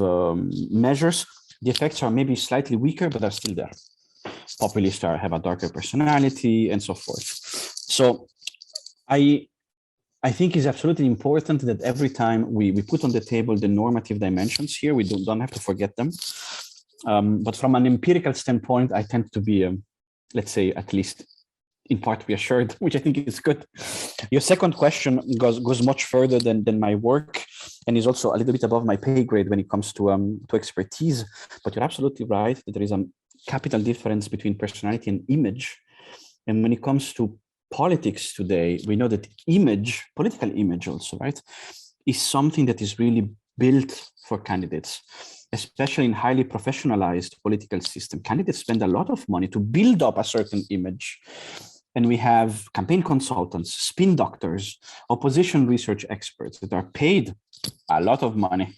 measures, the effects are maybe slightly weaker, but are still there. Populists have a darker personality and so forth. So I think it's absolutely important that every time we put on the table the normative dimensions here, we don't have to forget them. But from an empirical standpoint, I tend to be, let's say, at least in part reassured, which I think is good. Your second question goes much further than my work, and is also a little bit above my pay grade when it comes to expertise. But you're absolutely right that there is a capital difference between personality and image. And when it comes to politics today, we know that image, political image also, right, is something that is really built for candidates, especially in highly professionalized political system. Candidates spend a lot of money to build up a certain image. And we have campaign consultants, spin doctors, opposition research experts that are paid a lot of money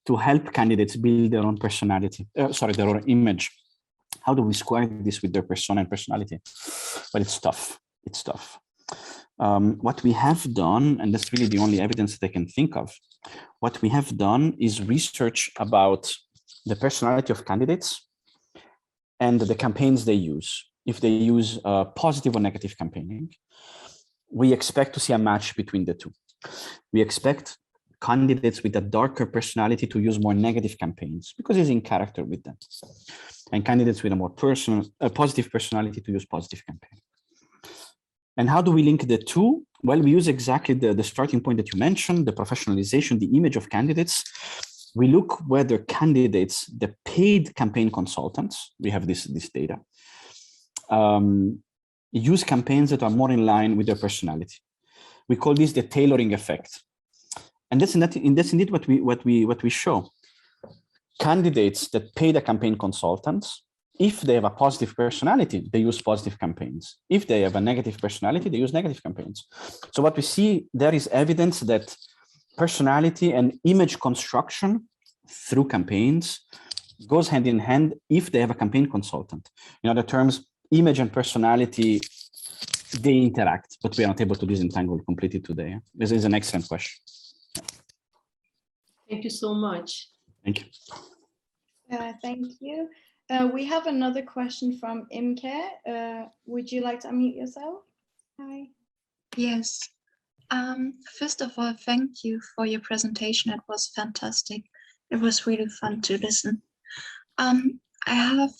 to help candidates build their own personality, their own image. How do we square this with their persona and personality? Well, it's tough. It's tough. What we have done, and that's really the only evidence that I can think of, what we have done is research about the personality of candidates and the campaigns they use. If they use positive or negative campaigning, we expect to see a match between the two. We expect candidates with a darker personality to use more negative campaigns because it's in character with them, and candidates with a more positive personality to use positive campaign. And how do we link the two? Well, we use exactly the starting point that you mentioned, the professionalization, the image of candidates. We look whether candidates, the paid campaign consultants, we have this data, use campaigns that are more in line with their personality. We call this the tailoring effect. And that's indeed what we show. Candidates that pay the campaign consultants, if they have a positive personality, they use positive campaigns. If they have a negative personality, they use negative campaigns. So what we see there is evidence that personality and image construction through campaigns goes hand in hand if they have a campaign consultant. In other terms, image and personality, they interact, but we are not able to disentangle completely today. This is an excellent question. Thank you so much. Thank you. Thank you. We have another question from Imke. Would you like to unmute yourself? Hi. Yes. First of all, thank you for your presentation. It was fantastic. It was really fun to listen. I have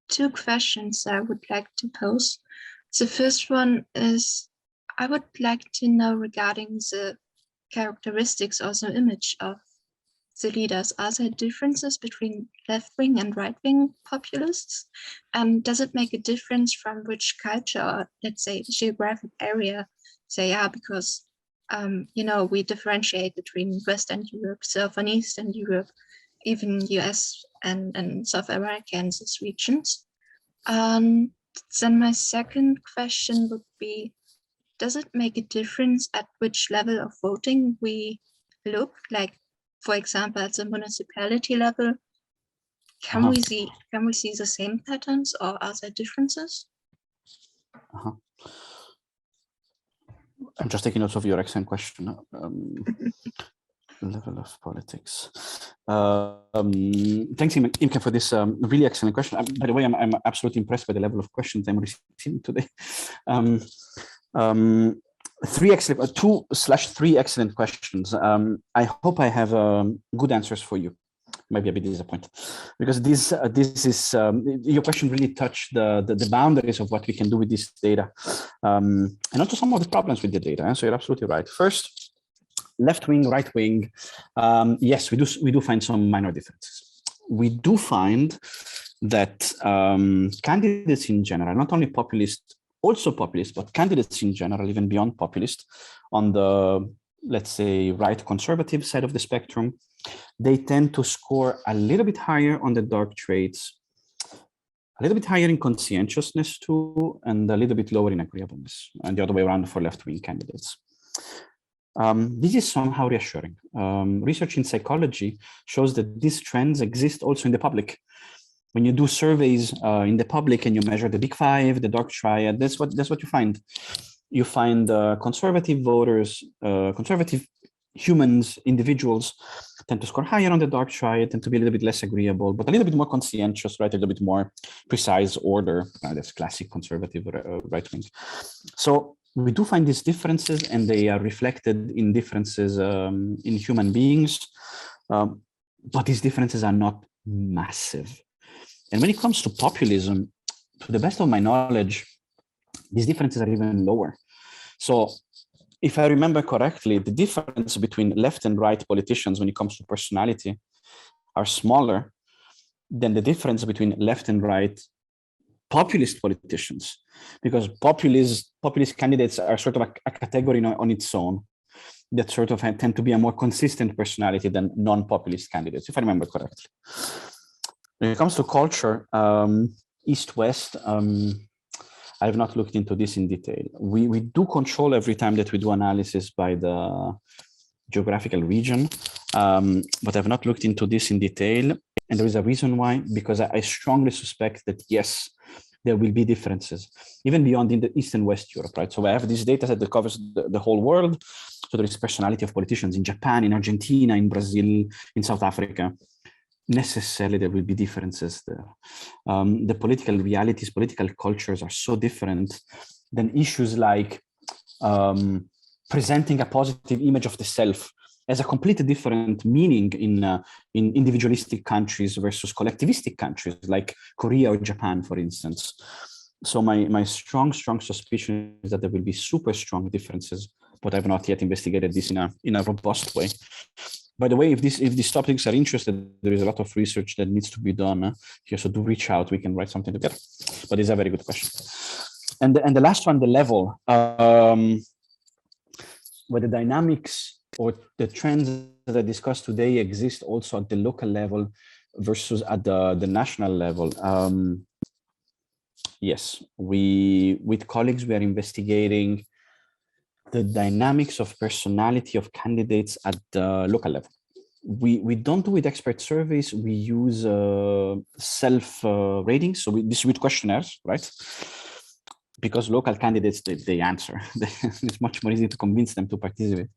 two questions I would like to pose. The first one is, I would like to know regarding the characteristics or the image of the leaders. Are there differences between left-wing and right-wing populists? And does it make a difference from which culture, or let's say geographic area they are? Because, you know, we differentiate between Western Europe, South and Eastern Europe, even US and South America and these regions. Then my second question would be, does it make a difference at which level of voting we look? Like, for example, at the municipality level, can we see the same patterns, or are there differences? I'm just taking notes of your excellent question. Level of politics. Thanks, Imke, for this really excellent question. By the way, I'm absolutely impressed by the level of questions I'm receiving today. 2/3 excellent questions. I hope I have good answers for you. Maybe a bit disappointed because this is your question really touched the boundaries of what we can do with this data, and also some of the problems with the data. So you're absolutely right. First, left wing, right wing. Yes, we do find some minor differences. We do find that candidates in general, not only populist, also populist, but candidates in general, even beyond populist, on the, let's say, right conservative side of the spectrum, they tend to score a little bit higher on the dark traits, a little bit higher in conscientiousness too, and a little bit lower in agreeableness, and the other way around for left-wing candidates. This is somehow reassuring. Research in psychology shows that these trends exist also in the public. When you do surveys in the public and you measure the big five, the dark triad, that's what you find. You find conservative voters, conservative humans, individuals tend to score higher on the dark triad, tend to be a little bit less agreeable, but a little bit more conscientious, right? A little bit more precise order. That's classic conservative right wing. So we do find these differences, and they are reflected in differences in human beings, but these differences are not massive. And when it comes to populism, to the best of my knowledge, these differences are even lower. So if I remember correctly, the difference between left and right politicians when it comes to personality are smaller than the difference between left and right populist politicians, because populist candidates are sort of a category on its own that sort of tend to be a more consistent personality than non-populist candidates, if I remember correctly. When it comes to culture, East-West, I have not looked into this in detail. We do control every time that we do analysis by the geographical region, but I've not looked into this in detail. And there is a reason why, because I strongly suspect that, yes, there will be differences, even beyond in the East and West Europe, right? So I have this data set that covers the whole world. So there is personality of politicians in Japan, in Argentina, in Brazil, in South Africa. Necessarily there will be differences there. The political realities, political cultures are so different than issues like presenting a positive image of the self as a completely different meaning in individualistic countries versus collectivistic countries like Korea or Japan, for instance. So my strong suspicion is that there will be super strong differences, but I've not yet investigated this in a robust way. By the way, if these topics are interested, there is a lot of research that needs to be done here. So do reach out. We can write something together. But it's a very good question. And the last one, the level, where the dynamics or the trends that I discussed today exist also at the local level versus at the national level. Yes, with colleagues, we are investigating the dynamics of personality of candidates at the local level. We don't do with expert surveys. We use self-ratings. So we distribute questionnaires, right? Because local candidates, they answer. It's much more easy to convince them to participate.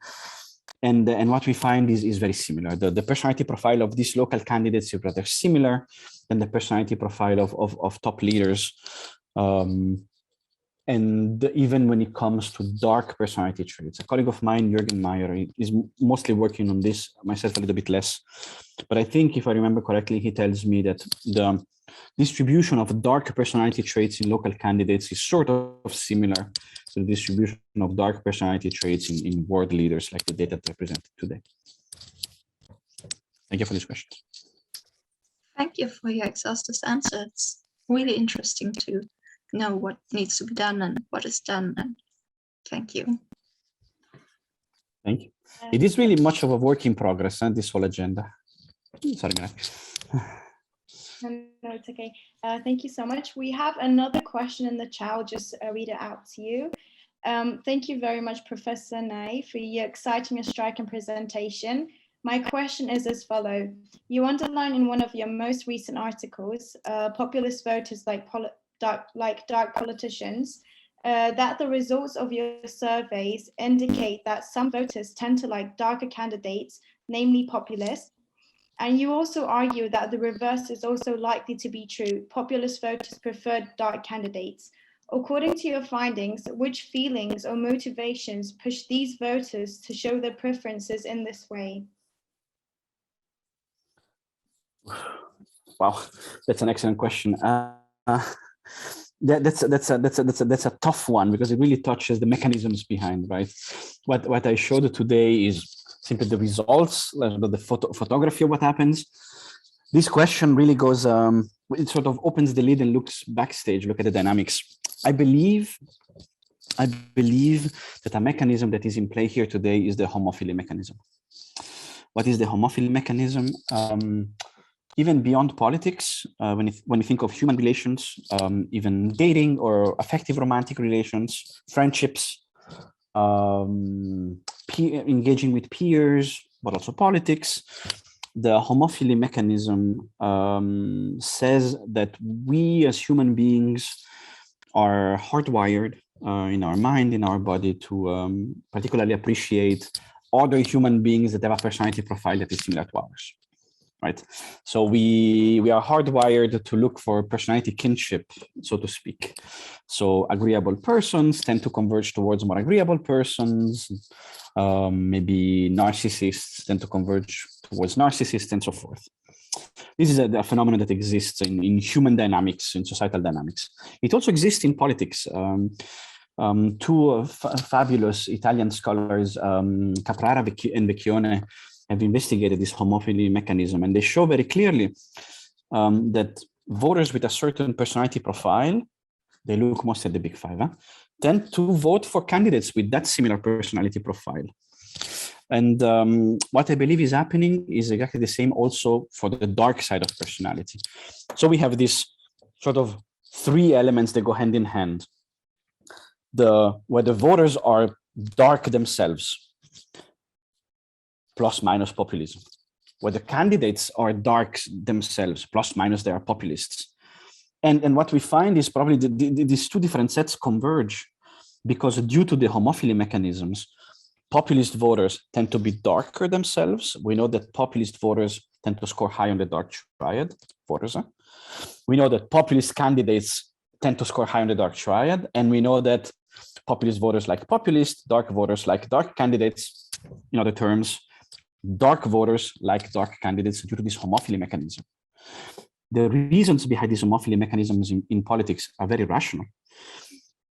And what we find is very similar. The personality profile of these local candidates is rather similar than the personality profile of top leaders. And even when it comes to dark personality traits, a colleague of mine, Jürgen Meyer, is mostly working on this, myself a little bit less. But I think if I remember correctly, he tells me that the distribution of dark personality traits in local candidates is sort of similar to the distribution of dark personality traits in world leaders, like the data that I presented today. Thank you for this question. Thank you for your exhaustive answer. It's really interesting to know what needs to be done and what is done. And thank you. Thank you. It is really much of a work in progress, and this whole agenda. Sorry, Mira. No, it's okay. Thank you so much. We have another question in the chat. I'll just read it out to you. Thank you very much, Professor Nai, for your exciting and striking presentation. My question is as follows. You underline in one of your most recent articles, populist voters like dark politicians, that the results of your surveys indicate that some voters tend to like darker candidates namely populist. And you also argue that the reverse is also likely to be true. Populist voters prefer dark candidates. According to your findings, which feelings or motivations push these voters to show their preferences in this way? Wow, that's an excellent question. That's a tough one because it really touches the mechanisms behind, right? What I showed today is simply the results, the photography of what happens. This question really goes, it sort of opens the lid and looks backstage, look at the dynamics. I believe that a mechanism that is in play here today is the homophily mechanism. What is the homophily mechanism? Even beyond politics, when you think of human relations, even dating or affective romantic relations, friendships, engaging with peers, but also politics, the homophily mechanism says that we as human beings are hardwired in our mind, in our body, to particularly appreciate other human beings that have a personality profile that is similar to ours. Right, so we are hardwired to look for personality kinship, so to speak. So agreeable persons tend to converge towards more agreeable persons. Maybe narcissists tend to converge towards narcissists, and so forth. This is a phenomenon that exists in human dynamics, in societal dynamics. It also exists in politics. Two fabulous Italian scholars, Caprara and Vecchione, have investigated this homophily mechanism, and they show very clearly that voters with a certain personality profile, they look most at the big five, tend to vote for candidates with that similar personality profile. And what I believe is happening is exactly the same also for the dark side of personality. So we have this sort of three elements that go hand in hand. Where the voters are dark themselves, plus minus populism. Where the candidates are dark themselves, plus minus they are populists. And what we find is probably these two different sets converge because due to the homophily mechanisms, populist voters tend to be darker themselves. We know that populist voters tend to score high on the dark triad voters. We know that populist candidates tend to score high on the dark triad. And we know that populist voters like populist, dark voters like dark candidates, in other terms, dark voters like dark candidates due to this homophily mechanism. The reasons behind these homophily mechanisms in politics are very rational.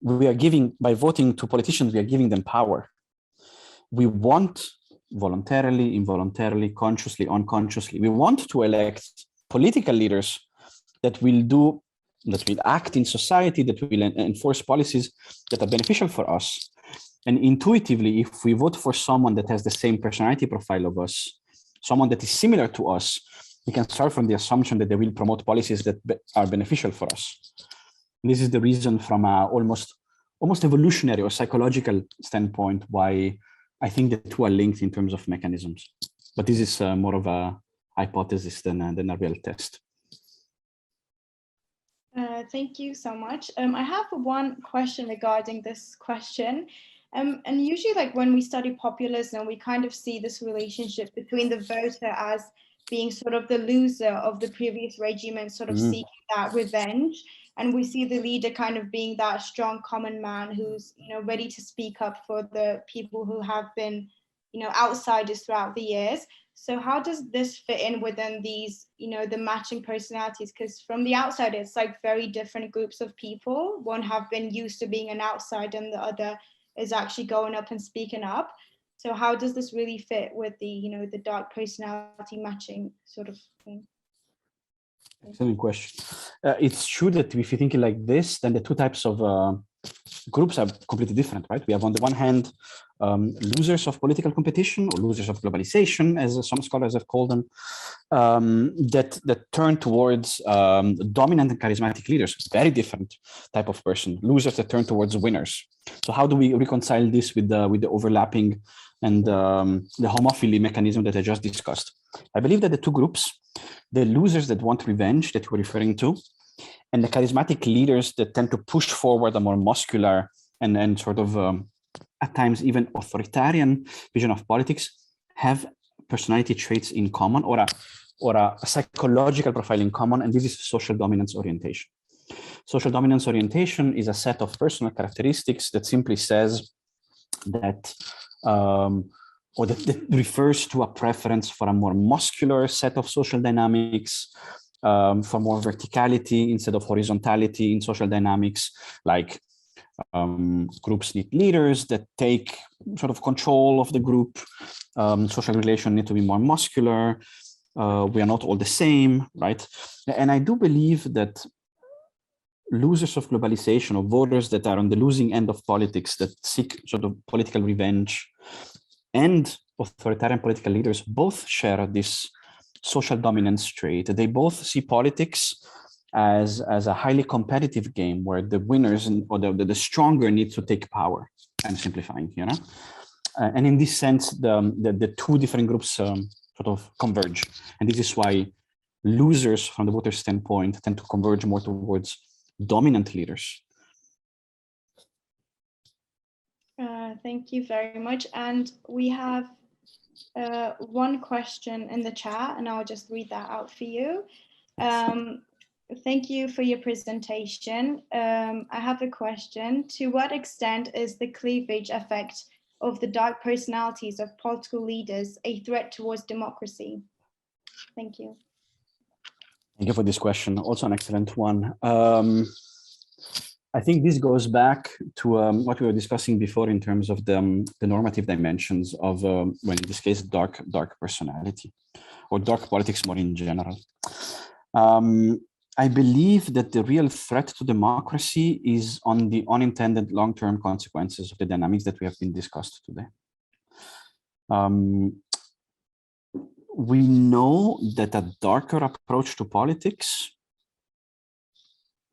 We are giving, by voting to politicians, we are giving them power. We want, voluntarily, involuntarily, consciously, unconsciously, we want to elect political leaders that will act in society, that will enforce policies that are beneficial for us. And intuitively, if we vote for someone that has the same personality profile of us, someone that is similar to us, we can start from the assumption that they will promote policies that are beneficial for us. And this is the reason from a almost evolutionary or psychological standpoint why I think the two are linked in terms of mechanisms. But this is more of a hypothesis than a real test. Thank you so much. I have one question regarding this question. And usually, like when we study populism, we kind of see this relationship between the voter as being sort of the loser of the previous regime and sort of seeking that revenge. And we see the leader kind of being that strong common man who's, ready to speak up for the people who have been, outsiders throughout the years. So how does this fit in within these, the matching personalities? Because from the outside, it's like very different groups of people. One have been used to being an outsider and the other is actually going up and speaking up. So how does this really fit with the, the dark personality matching sort of thing? Excellent question. It's true that if you think like this, then the two types of groups are completely different, right? We have on the one hand, losers of political competition or losers of globalization, as some scholars have called them, that turn towards dominant and charismatic leaders, very different type of person, losers that turn towards winners. So how do we reconcile this with the overlapping and the homophily mechanism that I just discussed? I believe that the two groups, the losers that want revenge that we're referring to, and the charismatic leaders that tend to push forward a more muscular and sort of at times even authoritarian vision of politics, have personality traits in common, or a psychological profile in common, and this is social dominance orientation. Social dominance orientation is a set of personal characteristics that simply says that, or that refers to a preference for a more muscular set of social dynamics, for more verticality instead of horizontality in social dynamics, like groups need leaders that take sort of control of the group. Social relations need to be more muscular. We are not all the same, right? And I do believe that losers of globalization, or voters that are on the losing end of politics, that seek sort of political revenge, and authoritarian political leaders both share this social dominance trait. They both see politics as a highly competitive game where the winners or the stronger need to take power. I'm simplifying, you know? And in this sense, the two different groups sort of converge. And this is why losers from the voter standpoint tend to converge more towards dominant leaders. Thank you very much. And we have one question in the chat, and I'll just read that out for you. Thank you for your presentation. I have a question. To what extent is the cleavage effect of the dark personalities of political leaders a threat towards democracy? Thank you. Thank you for this question. Also an excellent one. I think this goes back to what we were discussing before in terms of the normative dimensions of, well, in this case, dark personality, or dark politics more in general. I believe that the real threat to democracy is on the unintended long-term consequences of the dynamics that we have been discussed today. We know that a darker approach to politics,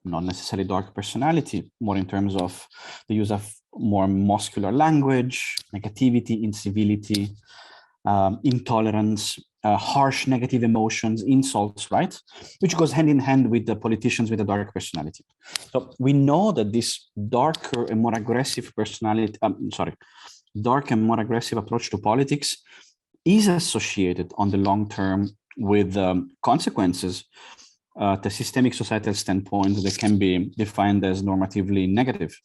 not necessarily dark personality, more in terms of the use of more muscular language, negativity, incivility, intolerance, harsh negative emotions, insults, right? Which goes hand in hand with the politicians with a dark personality. So we know that this darker and more aggressive personality, dark and more aggressive approach to politics is associated on the long term with consequences at a systemic societal standpoint that can be defined as normatively negative.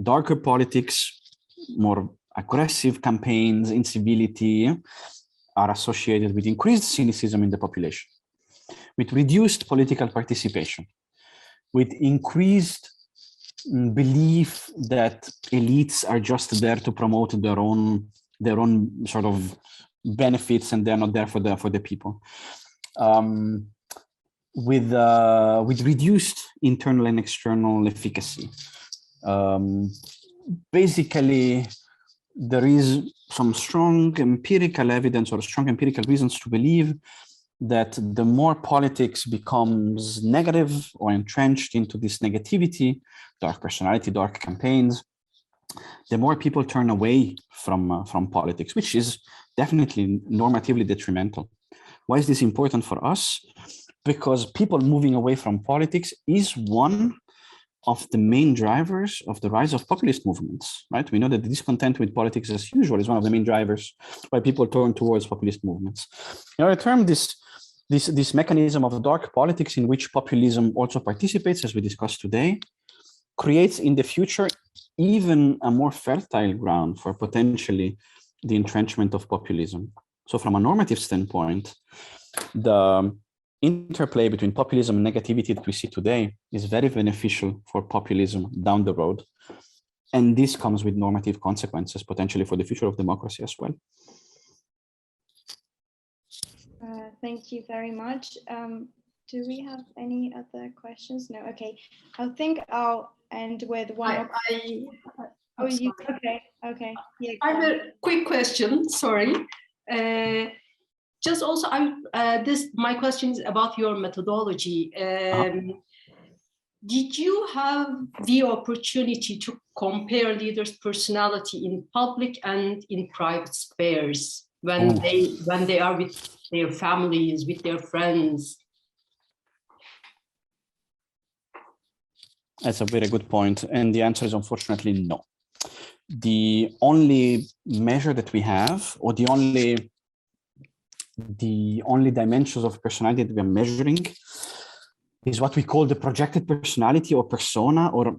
Darker politics, more aggressive campaigns, incivility, are associated with increased cynicism in the population, with reduced political participation, with increased belief that elites are just there to promote their own sort of benefits, and they're not there for the people. With reduced internal and external efficacy. Basically, there is some strong empirical evidence or strong empirical reasons to believe that the more politics becomes negative or entrenched into this negativity, dark personality, dark campaigns, the more people turn away from politics, which is definitely normatively detrimental. Why is this important for us? Because people moving away from politics is one of the main drivers of the rise of populist movements, right? We know that the discontent with politics as usual is one of the main drivers why people turn towards populist movements. You know, I term this mechanism of dark politics in which populism also participates, as we discussed today, creates in the future even a more fertile ground for potentially the entrenchment of populism. So from a normative standpoint, the interplay between populism and negativity that we see today is very beneficial for populism down the road. And this comes with normative consequences, potentially for the future of democracy as well. Thank you very much. Do we have any other questions? No, okay. I think I'll end with one. Okay. Yeah, I have a quick question, sorry. Just also, my question is about your methodology. Did you have the opportunity to compare leaders' personality in public and in private spheres when they are with their families, with their friends? That's a very good point, and the answer is unfortunately no. The only measure that we have, or the only the only dimensions of personality that we are measuring is what we call the projected personality or persona, or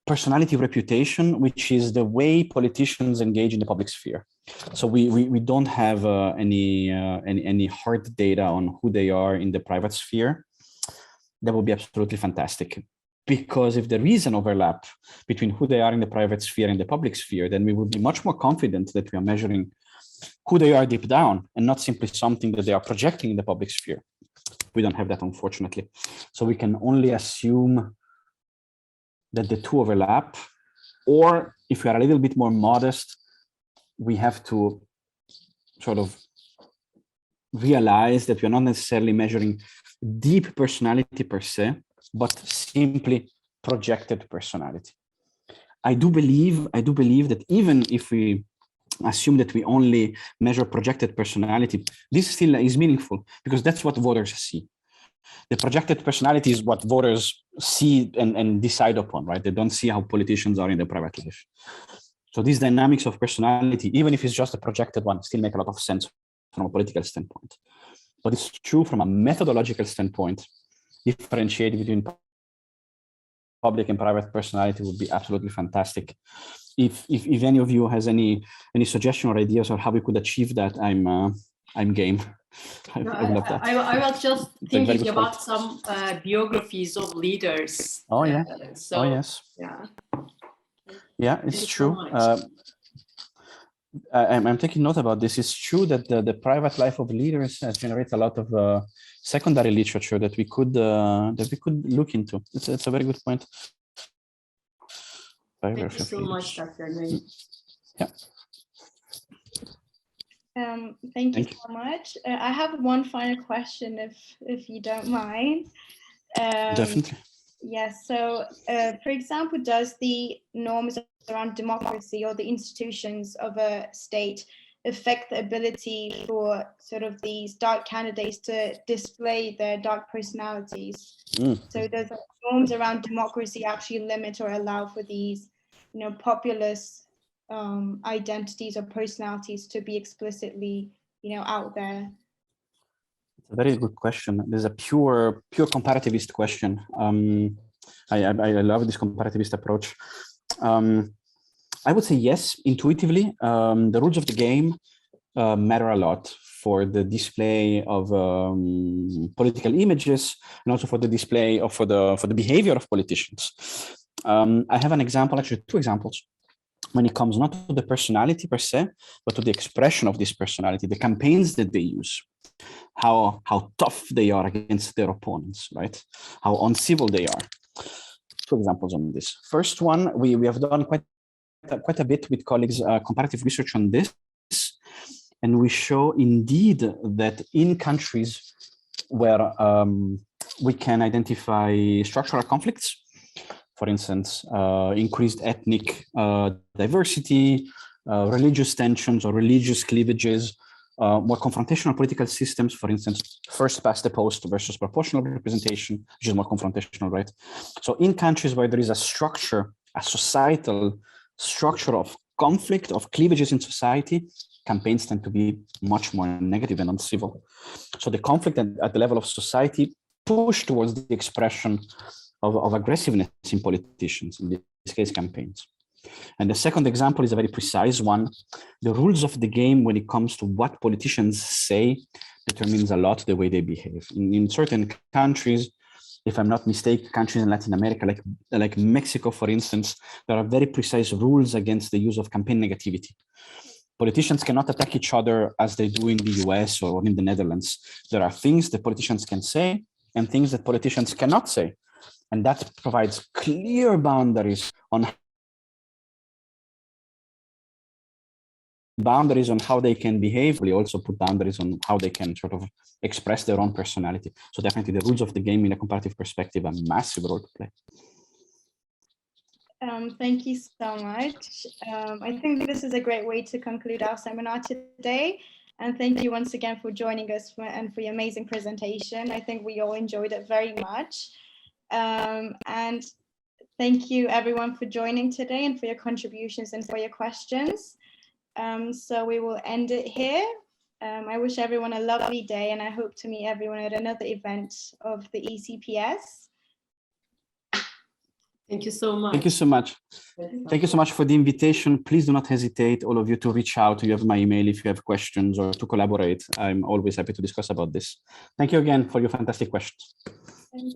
personality reputation, which is the way politicians engage in the public sphere. So we don't have any hard data on who they are in the private sphere. That would be absolutely fantastic. Because if there is an overlap between who they are in the private sphere and the public sphere, then we would be much more confident that we are measuring who they are deep down and not simply something that they are projecting in the public sphere. We don't have that, unfortunately. So we can only assume that the two overlap, or if we are a little bit more modest, we have to sort of realize that we are not necessarily measuring deep personality per se, but simply projected personality. I do believe that even if we assume that we only measure projected personality, this still is meaningful because that's what voters see. The projected personality is what voters see and decide upon, right? They don't see how politicians are in their private life. So these dynamics of personality, even if it's just a projected one, still make a lot of sense from a political standpoint. But it's true from a methodological standpoint, differentiating between public and private personality would be absolutely fantastic. If any of you has any suggestion or ideas on how we could achieve that, I'm game. I love that. I was just thinking about some biographies of leaders. Oh yeah. So, oh yes. Yeah. Yeah, it's true. I'm taking note about this. It's true that the private life of leaders generates a lot of secondary literature that we could look into. It's a very good point. Thank you so much, Dr. Nai. Yeah. Thank you so much. I have one final question, if you don't mind. Definitely. Yes. So, for example, does the norms around democracy or the institutions of a state affect the ability for sort of these dark candidates to display their dark personalities? So, does the norms around democracy actually limit or allow for these, populist identities or personalities to be explicitly, out there? It's a very good question. There's a pure comparativist question. I love this comparativist approach. I would say yes, intuitively. The rules of the game matter a lot for the display of political images, and also for the display of for the behavior of politicians. I have an example, actually two examples, when it comes not to the personality per se, but to the expression of this personality, the campaigns that they use, how tough they are against their opponents, right? How uncivil they are. Two examples on this. First one, we have done quite a bit with colleagues, comparative research on this, and we show indeed that in countries where we can identify structural conflicts, for instance, increased ethnic diversity, religious tensions or religious cleavages, more confrontational political systems, for instance, first past the post versus proportional representation, which is more confrontational, right? So in countries where there is a structure, a societal structure of conflict, of cleavages in society, campaigns tend to be much more negative and uncivil. So the conflict at the level of society push towards the expression of aggressiveness in politicians, in this case, campaigns. And the second example is a very precise one. The rules of the game when it comes to what politicians say determines a lot the way they behave. In certain countries, if I'm not mistaken, countries in Latin America, like Mexico, for instance, there are very precise rules against the use of campaign negativity. Politicians cannot attack each other as they do in the US or in the Netherlands. There are things that politicians can say and things that politicians cannot say. And that provides clear boundaries on how they can behave. We also put boundaries on how they can sort of express their own personality. So definitely the rules of the game in a comparative perspective are a massive role to play. Thank you so much. I think this is a great way to conclude our seminar today. And thank you once again for joining us and for your amazing presentation. I think we all enjoyed it very much. And thank you everyone for joining today and for your contributions and for your questions. So we will end it here. I wish everyone a lovely day, and I hope to meet everyone at another event of the ECPS. Thank you so much. Thank you so much. Thank you so much for the invitation. Please do not hesitate, all of you, to reach out. You have my email if you have questions or to collaborate. I'm always happy to discuss about this. Thank you again for your fantastic questions.